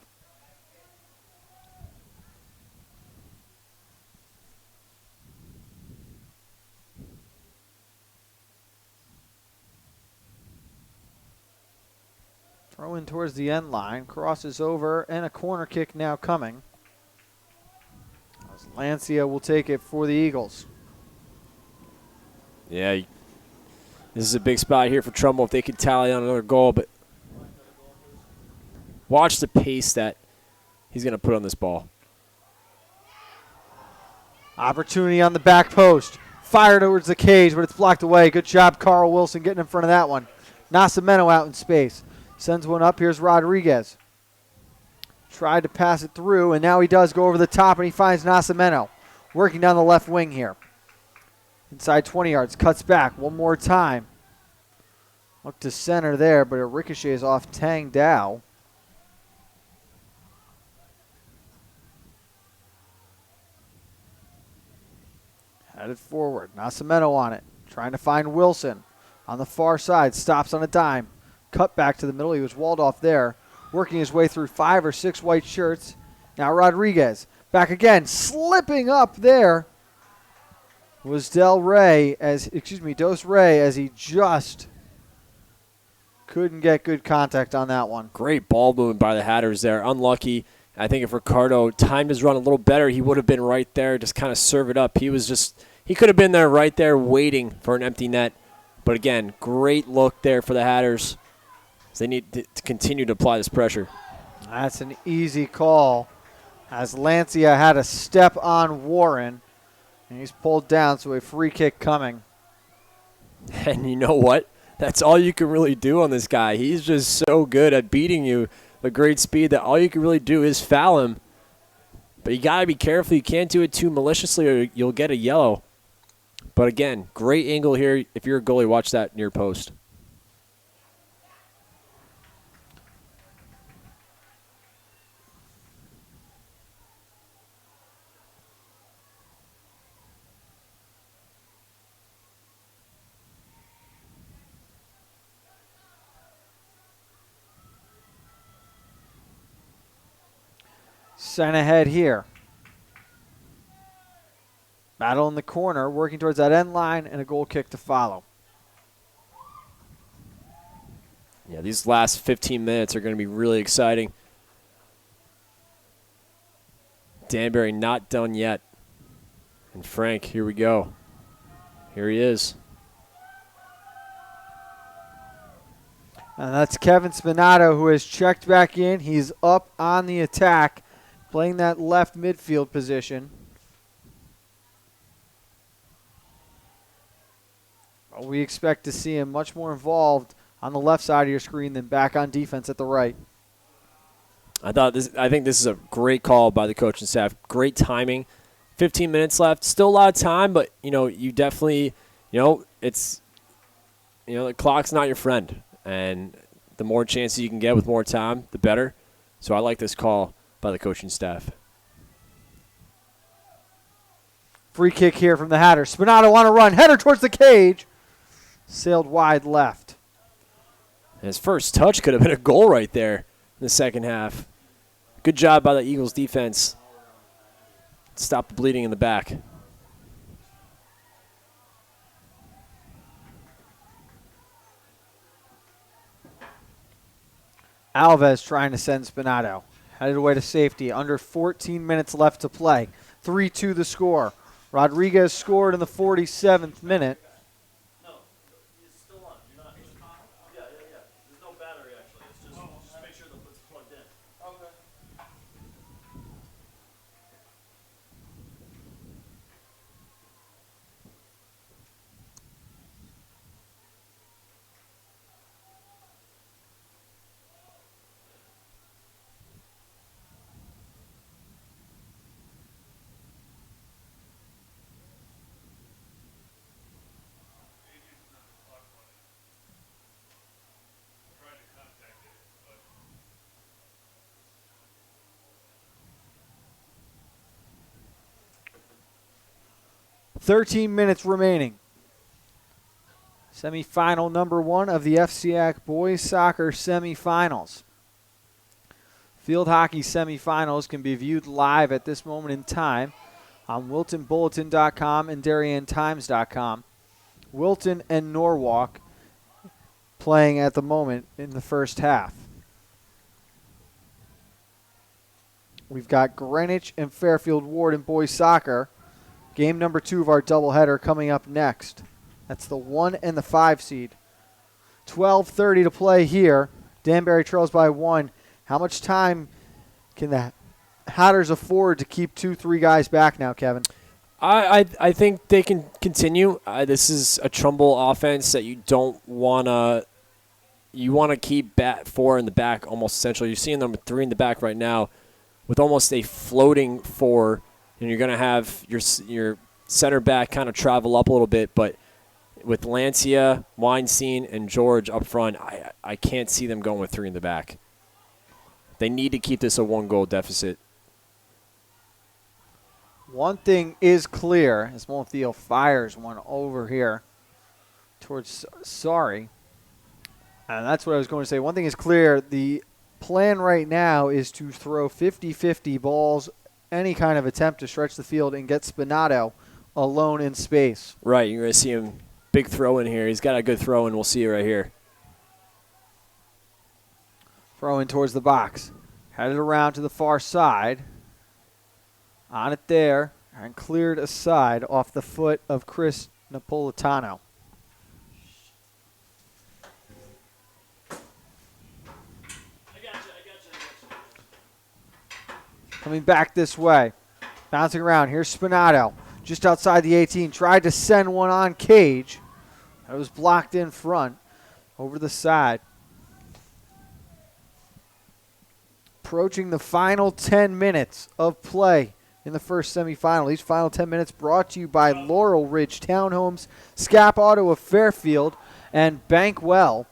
Throw in towards the end line, crosses over, and a corner kick now coming. As Lancia will take it for the Eagles. Yeah, this is a big spot here for Trumbull if they could tally on another goal, but watch the pace that he's going to put on this ball. Opportunity on the back post. Fired towards the cage, but it's blocked away. Good job, Carl Wilson, getting in front of that one. Nascimento out in space. Sends one up. Here's Rodriguez. Tried to pass it through, and now he does go over the top, and he finds Nascimento working down the left wing here. Inside 20 yards. Cuts back one more time. Look to center there, but it ricochets off Tang Dao. Headed forward. Nascimento on it. Trying to find Wilson. On the far side. Stops on a dime. Cut back to the middle. He was walled off there. Working his way through 5 or 6 white shirts. Now Rodriguez. Back again. Slipping up there was Dos Rey as he just Couldn't get good contact on that one. Great ball movement by the Hatters there. Unlucky. I think if Ricardo timed his run a little better, he would have been right there, just kind of serve it up. He could have been there right there waiting for an empty net. But again, great look there for the Hatters. They need to continue to apply this pressure. That's an easy call, as Lancia had a step on Warren, and he's pulled down, so a free kick coming. And you know what? That's all you can really do on this guy. He's just so good at beating you at great speed that all you can really do is foul him. But you got to be careful. You can't do it too maliciously or you'll get a yellow. But again, great angle here. If you're a goalie, watch that near post. Sent ahead here. Battle in the corner, working towards that end line, and a goal kick to follow. Yeah, these last 15 minutes are going to be really exciting. Danbury not done yet. And Frank, here we go. Here he is. And that's Kevin Spinato, who has checked back in. He's up on the attack, playing that left midfield position. We expect to see him much more involved on the left side of your screen than back on defense at the right. I think this is a great call by the coaching staff. Great timing. 15 minutes left. Still a lot of time, but you definitely, it's the clock's not your friend, and the more chances you can get with more time, the better. So I like this call by the coaching staff. Free kick here from the Hatters. Spinato on a run. Header towards the cage. Sailed wide left. And his first touch could have been a goal right there in the second half. Good job by the Eagles defense. Stop the bleeding in the back. Alves trying to send Spinato. Headed away to safety. Under 14 minutes left to play. 3-2 the score. Rodriguez scored in the 47th minute. .13 minutes remaining. Semifinal number 1 of the FCIAC Boys Soccer Semifinals. Field hockey semifinals can be viewed live at this moment in time on WiltonBulletin.com and DarienTimes.com. Wilton and Norwalk playing at the moment in the first half. We've got Greenwich and Fairfield Ward in boys soccer. Game number 2 of our doubleheader coming up next. That's the 1 and the 5 seed. 12:30 to play here. Danbury trails by 1. How much time can the Hatters afford to keep 2-3 guys back now, Kevin? I think they can continue. This is a Trumbull offense that you don't want to. You want to keep 4 in the back almost essentially. You're seeing number 3 in the back right now with almost a floating 4. And you're going to have your center back kind of travel up a little bit. But with Lancia, Weinstein, and George up front, I can't see them going with 3 in the back. They need to keep this a 1-goal deficit. One thing is clear as Montiel fires one over here towards Sorry. And that's what I was going to say. One thing is clear. The plan right now is to throw 50-50 balls, any kind of attempt to stretch the field and get Spinato alone in space. Right, you're going to see him big throw in here. He's got a good throw in. We'll see it right here. Throw in towards the box. Headed around to the far side. On it there. And cleared aside off the foot of Chris Napolitano. Coming back this way. Bouncing around. Here's Spinato. Just outside the 18. Tried to send one on Cage. It was blocked in front. Over the side. Approaching the final 10 minutes of play in the first semifinal. These final 10 minutes brought to you by Laurel Ridge Townhomes, Scap Auto of Fairfield, and Bankwell.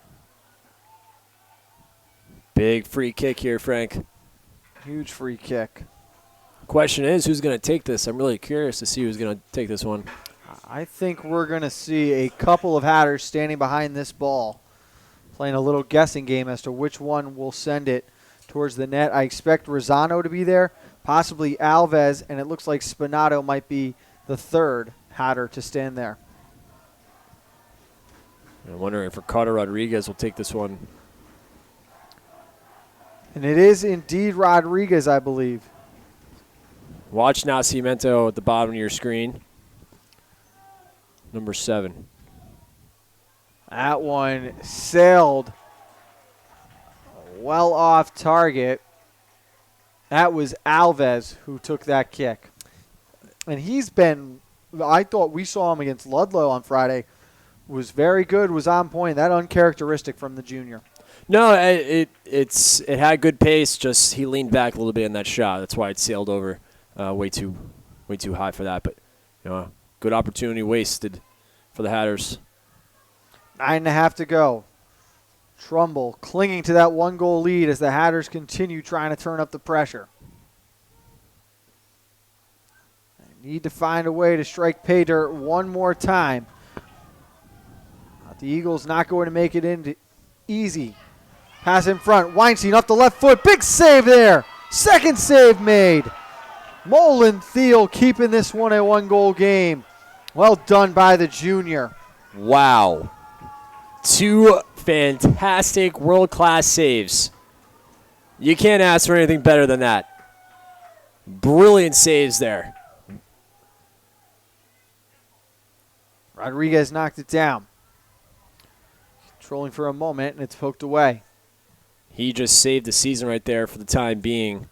Big free kick here, Frank. Huge free kick. Question is, who's going to take this? I'm really curious to see who's going to take this one. I think we're going to see a couple of Hatters standing behind this ball, playing a little guessing game as to which one will send it towards the net. I expect Rosano to be there, possibly Alves, and it looks like Spinato might be the third Hatter to stand there. I'm wondering if Ricardo Rodriguez will take this one. And it is indeed Rodriguez, I believe. Watch Nascimento at the bottom of your screen. Number 7. That one sailed well off target. That was Alves who took that kick. And he's been, I thought we saw him against Ludlow on Friday, was very good, was on point. That uncharacteristic from the junior. No, it had good pace, just he leaned back a little bit in that shot. That's why it sailed over way too high for that. But good opportunity wasted for the Hatters. 9.5 to go. Trumbull clinging to that 1-goal lead as the Hatters continue trying to turn up the pressure. They need to find a way to strike pay dirt one more time. The Eagles not going to make it into easy. Pass in front. Weinstein off the left foot. Big save there. Second save made. Mullen Thiel keeping this one a 1-goal game. Well done by the junior. Wow. 2 fantastic world-class saves. You can't ask for anything better than that. Brilliant saves there. Rodriguez knocked it down. Controlling for a moment, and it's poked away. He just saved the season right there for the time being.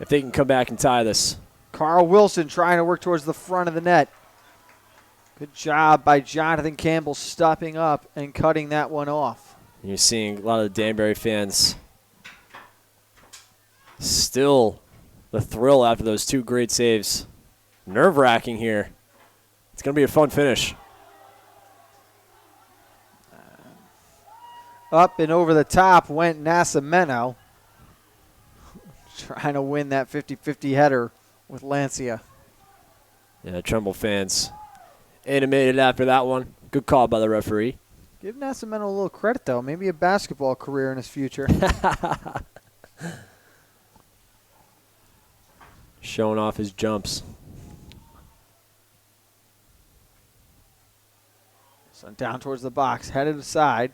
If they can come back and tie this. Carl Wilson trying to work towards the front of the net. Good job by Jonathan Campbell stopping up and cutting that one off. You're seeing a lot of the Danbury fans still the thrill after those 2 great saves. Nerve-wracking here. It's going to be a fun finish. Up and over the top went Nascimento. Trying to win that 50-50 header with Lancia. Yeah, Trumbull fans animated after that one. Good call by the referee. Give Nascimento a little credit, though. Maybe a basketball career in his future. Showing off his jumps. So down towards the box, headed aside.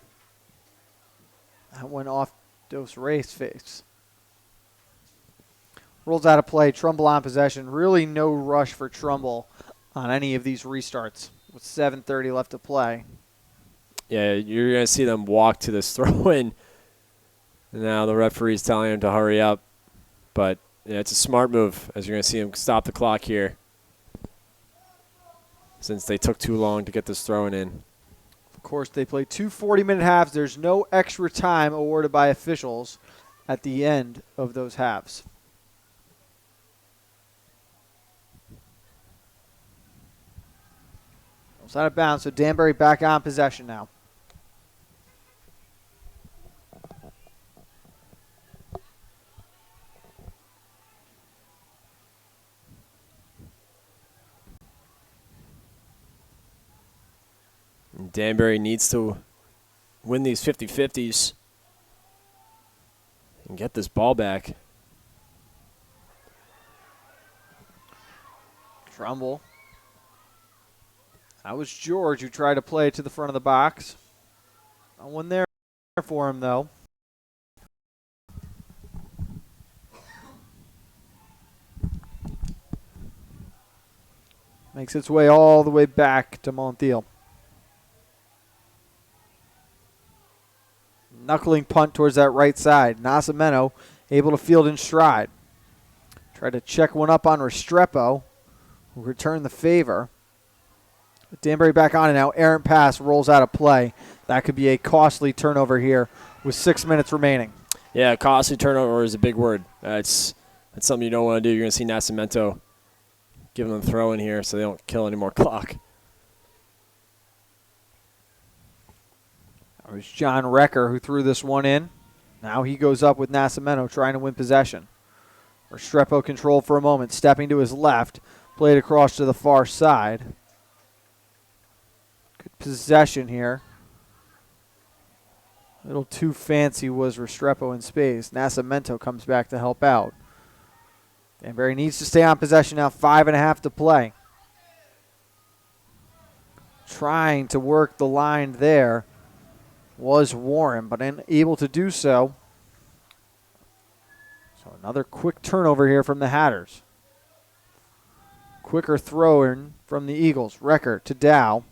That went off Dos Reyes' face. Rolls out of play. Trumbull on possession. Really no rush for Trumbull on any of these restarts with 7:30 left to play. Yeah, you're going to see them walk to this throw-in. Now the referee's telling him to hurry up. But yeah, it's a smart move as you're going to see him stop the clock here since they took too long to get this throw-in in. Of course, they play 2 40-minute halves. There's no extra time awarded by officials at the end of those halves. It's out of bounds, so Danbury back on possession now. Danbury needs to win these 50-50s and get this ball back. Trumbull. That was George who tried to play to the front of the box. No one there for him, though. Makes its way all the way back to Montiel. Knuckling punt towards that right side. Nascimento able to field in stride. Try to check one up on Restrepo, who returned the favor. Danbury back on it now. Errant pass rolls out of play. That could be a costly turnover here with 6 minutes remaining. Yeah, costly turnover is a big word. That's something you don't want to do. You're going to see Nascimento giving them a throw in here so they don't kill any more clock. It was John Recker who threw this one in. Now he goes up with Nascimento trying to win possession. Restrepo controlled for a moment, stepping to his left, played across to the far side. Good possession here. A little too fancy was Restrepo in space. Nascimento comes back to help out. Danbury needs to stay on possession now, 5.5 to play. Trying to work the line there was Warren, but unable to do so. So another quick turnover here from the Hatters. Quicker throw in from the Eagles. Recker to Dow.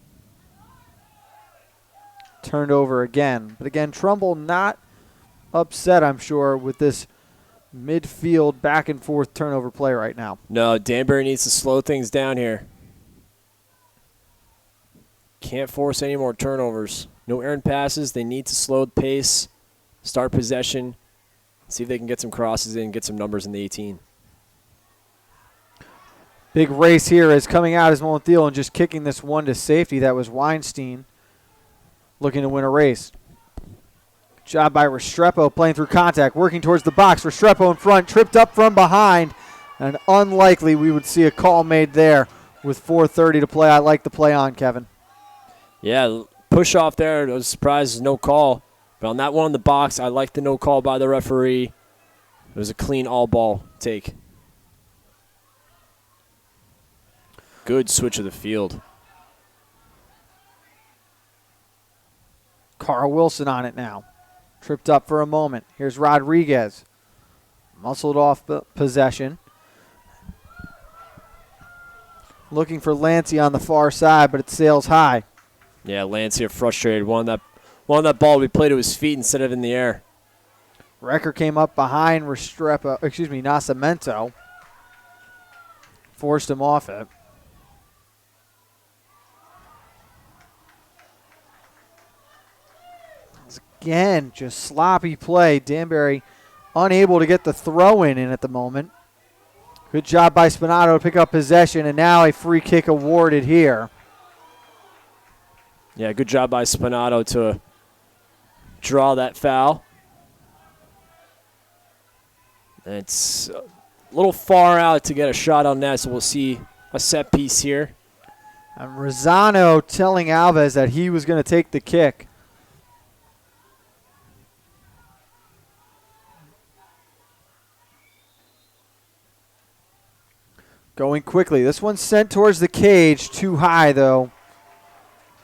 Turned over again. But again, Trumbull not upset, I'm sure, with this midfield back and forth turnover play right now. No, Danbury needs to slow things down here. Can't force any more turnovers. No errant passes. They need to slow the pace, start possession, see if they can get some crosses in, get some numbers in the 18. Big race here is coming out as Montiel and just kicking this one to safety. That was Weinstein looking to win a race. Good job by Restrepo playing through contact, working towards the box. Restrepo in front, tripped up from behind, and unlikely we would see a call made there with 4:30 to play. I like the play on, Kevin. Yeah, push off there. I was surprised there's no call. But on that one in the box, I like the no call by the referee. It was a clean all-ball take. Good switch of the field. Carl Wilson on it now. Tripped up for a moment. Here's Rodriguez. Muscled off possession. Looking for Lancey on the far side, but it sails high. Yeah, Lance here frustrated. Wanted that ball to be played to his feet instead of in the air. Recker came up behind Nascimento. Forced him off it. Again, just sloppy play. Danbury unable to get the throw in at the moment. Good job by Spinato to pick up possession, and now a free kick awarded here. Yeah, good job by Spinato to draw that foul. And it's a little far out to get a shot on that, so we'll see a set piece here. And Rosano telling Alves that he was going to take the kick. Going quickly. This one's sent towards the cage. Too high, though.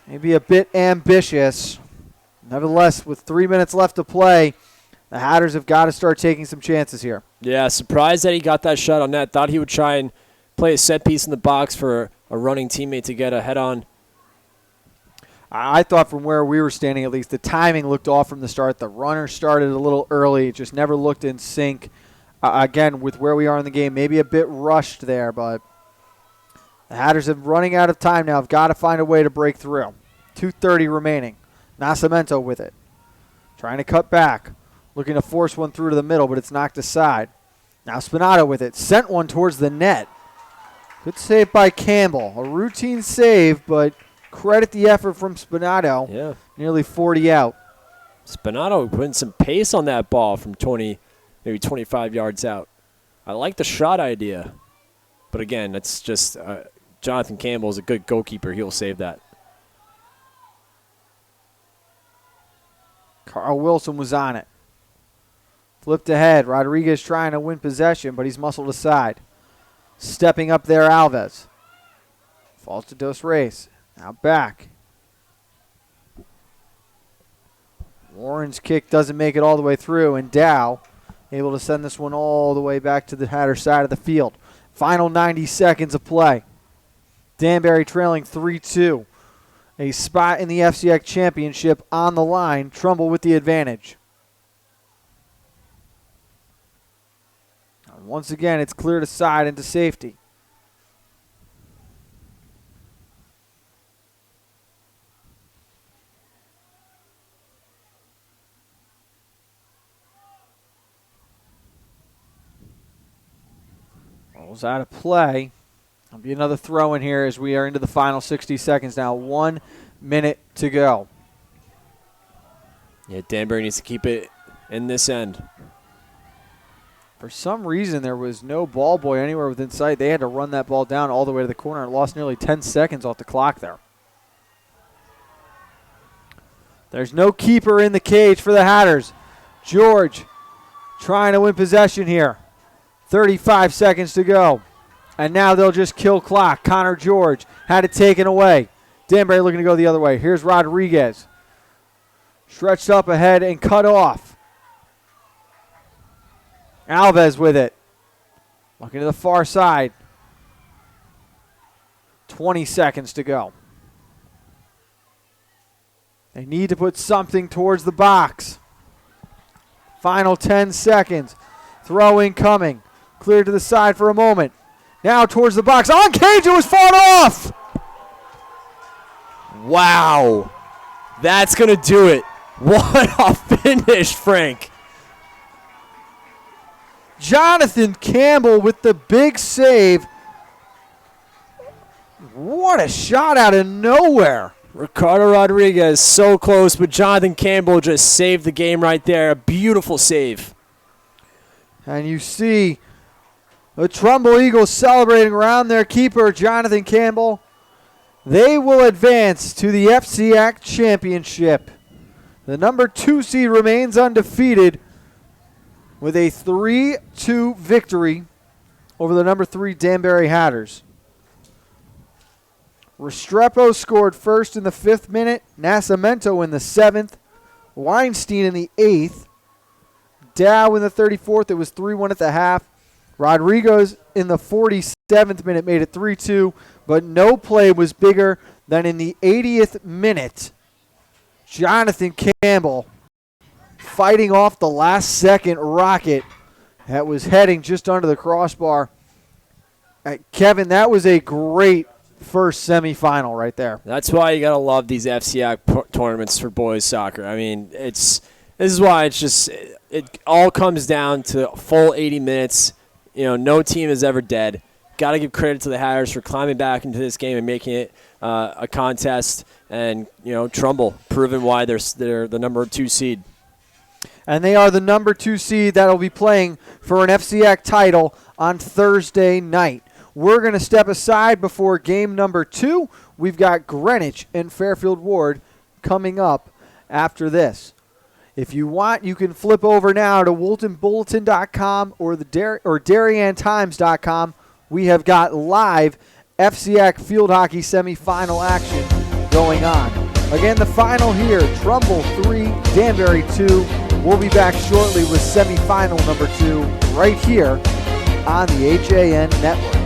Maybe a bit ambitious. Nevertheless, with 3 minutes left to play, the Hatters have got to start taking some chances here. Yeah, surprised that he got that shot on net. Thought he would try and play a set piece in the box for a running teammate to get a head-on. I thought from where we were standing, at least, the timing looked off from the start. The runner started a little early. It just never looked in sync. Again, with where we are in the game, maybe a bit rushed there, but the Hatters are running out of time now. Have got to find a way to break through. 2:30 remaining. Nascimento with it. Trying to cut back. Looking to force one through to the middle, but it's knocked aside. Now Spinato with it. Sent one towards the net. Good save by Campbell. A routine save, but credit the effort from Spinato. Yeah. Nearly 40 out. Spinato putting some pace on that ball from 20, maybe 25 yards out. I like the shot idea. But again, it's just Jonathan Campbell is a good goalkeeper. He'll save that. Carl Wilson was on it. Flipped ahead. Rodriguez trying to win possession, but he's muscled aside. Stepping up there, Alves. Falls to Dos Reis. Now back. Warren's kick doesn't make it all the way through, and Dow able to send this one all the way back to the Hatter side of the field. Final 90 seconds of play. Danbury trailing 3-2. A spot in the FCIAC championship on the line. Trumbull with the advantage. And once again, it's cleared aside into safety. Ball's out of play. There'll be another throw in here as we are into the final 60 seconds now. 1 minute to go. Yeah, Danbury needs to keep it in this end. For some reason, there was no ball boy anywhere within sight. They had to run that ball down all the way to the corner and lost nearly 10 seconds off the clock there. There's no keeper in the cage for the Hatters. George trying to win possession here. 35 seconds to go. And now they'll just kill clock. Connor George had it taken away. Danbury looking to go the other way. Here's Rodriguez. Stretched up ahead and cut off. Alves with it. Looking to the far side. 20 seconds to go. They need to put something towards the box. Final 10 seconds. Throw incoming. Clear to the side for a moment. Now towards the box. On cage, it was fought off! Wow. That's going to do it. What a finish, Frank. Jonathan Campbell with the big save. What a shot out of nowhere. Ricardo Rodriguez so close, but Jonathan Campbell just saved the game right there. A beautiful save. And you see the Trumbull Eagles celebrating around their keeper, Jonathan Campbell. They will advance to the FCIAC championship. The number 2 seed remains undefeated with a 3-2 victory over the number 3 Danbury Hatters. Restrepo scored first in the 5th minute, Nascimento in the 7th, Weinstein in the 8th, Dow in the 34th. It was 3-1 at the half. Rodriguez in the 47th minute made it 3-2, but no play was bigger than in the 80th minute. Jonathan Campbell fighting off the last-second rocket that was heading just under the crossbar. Kevin, that was a great first semifinal right there. That's why you got to love these FCIAC tournaments for boys soccer. I mean, this is why it all comes down to full 80 minutes. You know, no team is ever dead. Got to give credit to the Hatters for climbing back into this game and making it a contest. And, you know, Trumbull proving why they're the number 2 seed. And they are the number 2 seed that will be playing for an FCIAC title on Thursday night. We're going to step aside before game number 2. We've got Greenwich and Fairfield Ward coming up after this. If you want, you can flip over now to WooltonBulletin.com or Darien.Times.com. We have got live FCIAC field hockey semifinal action going on. Again, the final here, Trumbull 3, Danbury 2. We'll be back shortly with semifinal number 2 right here on the HAN Network.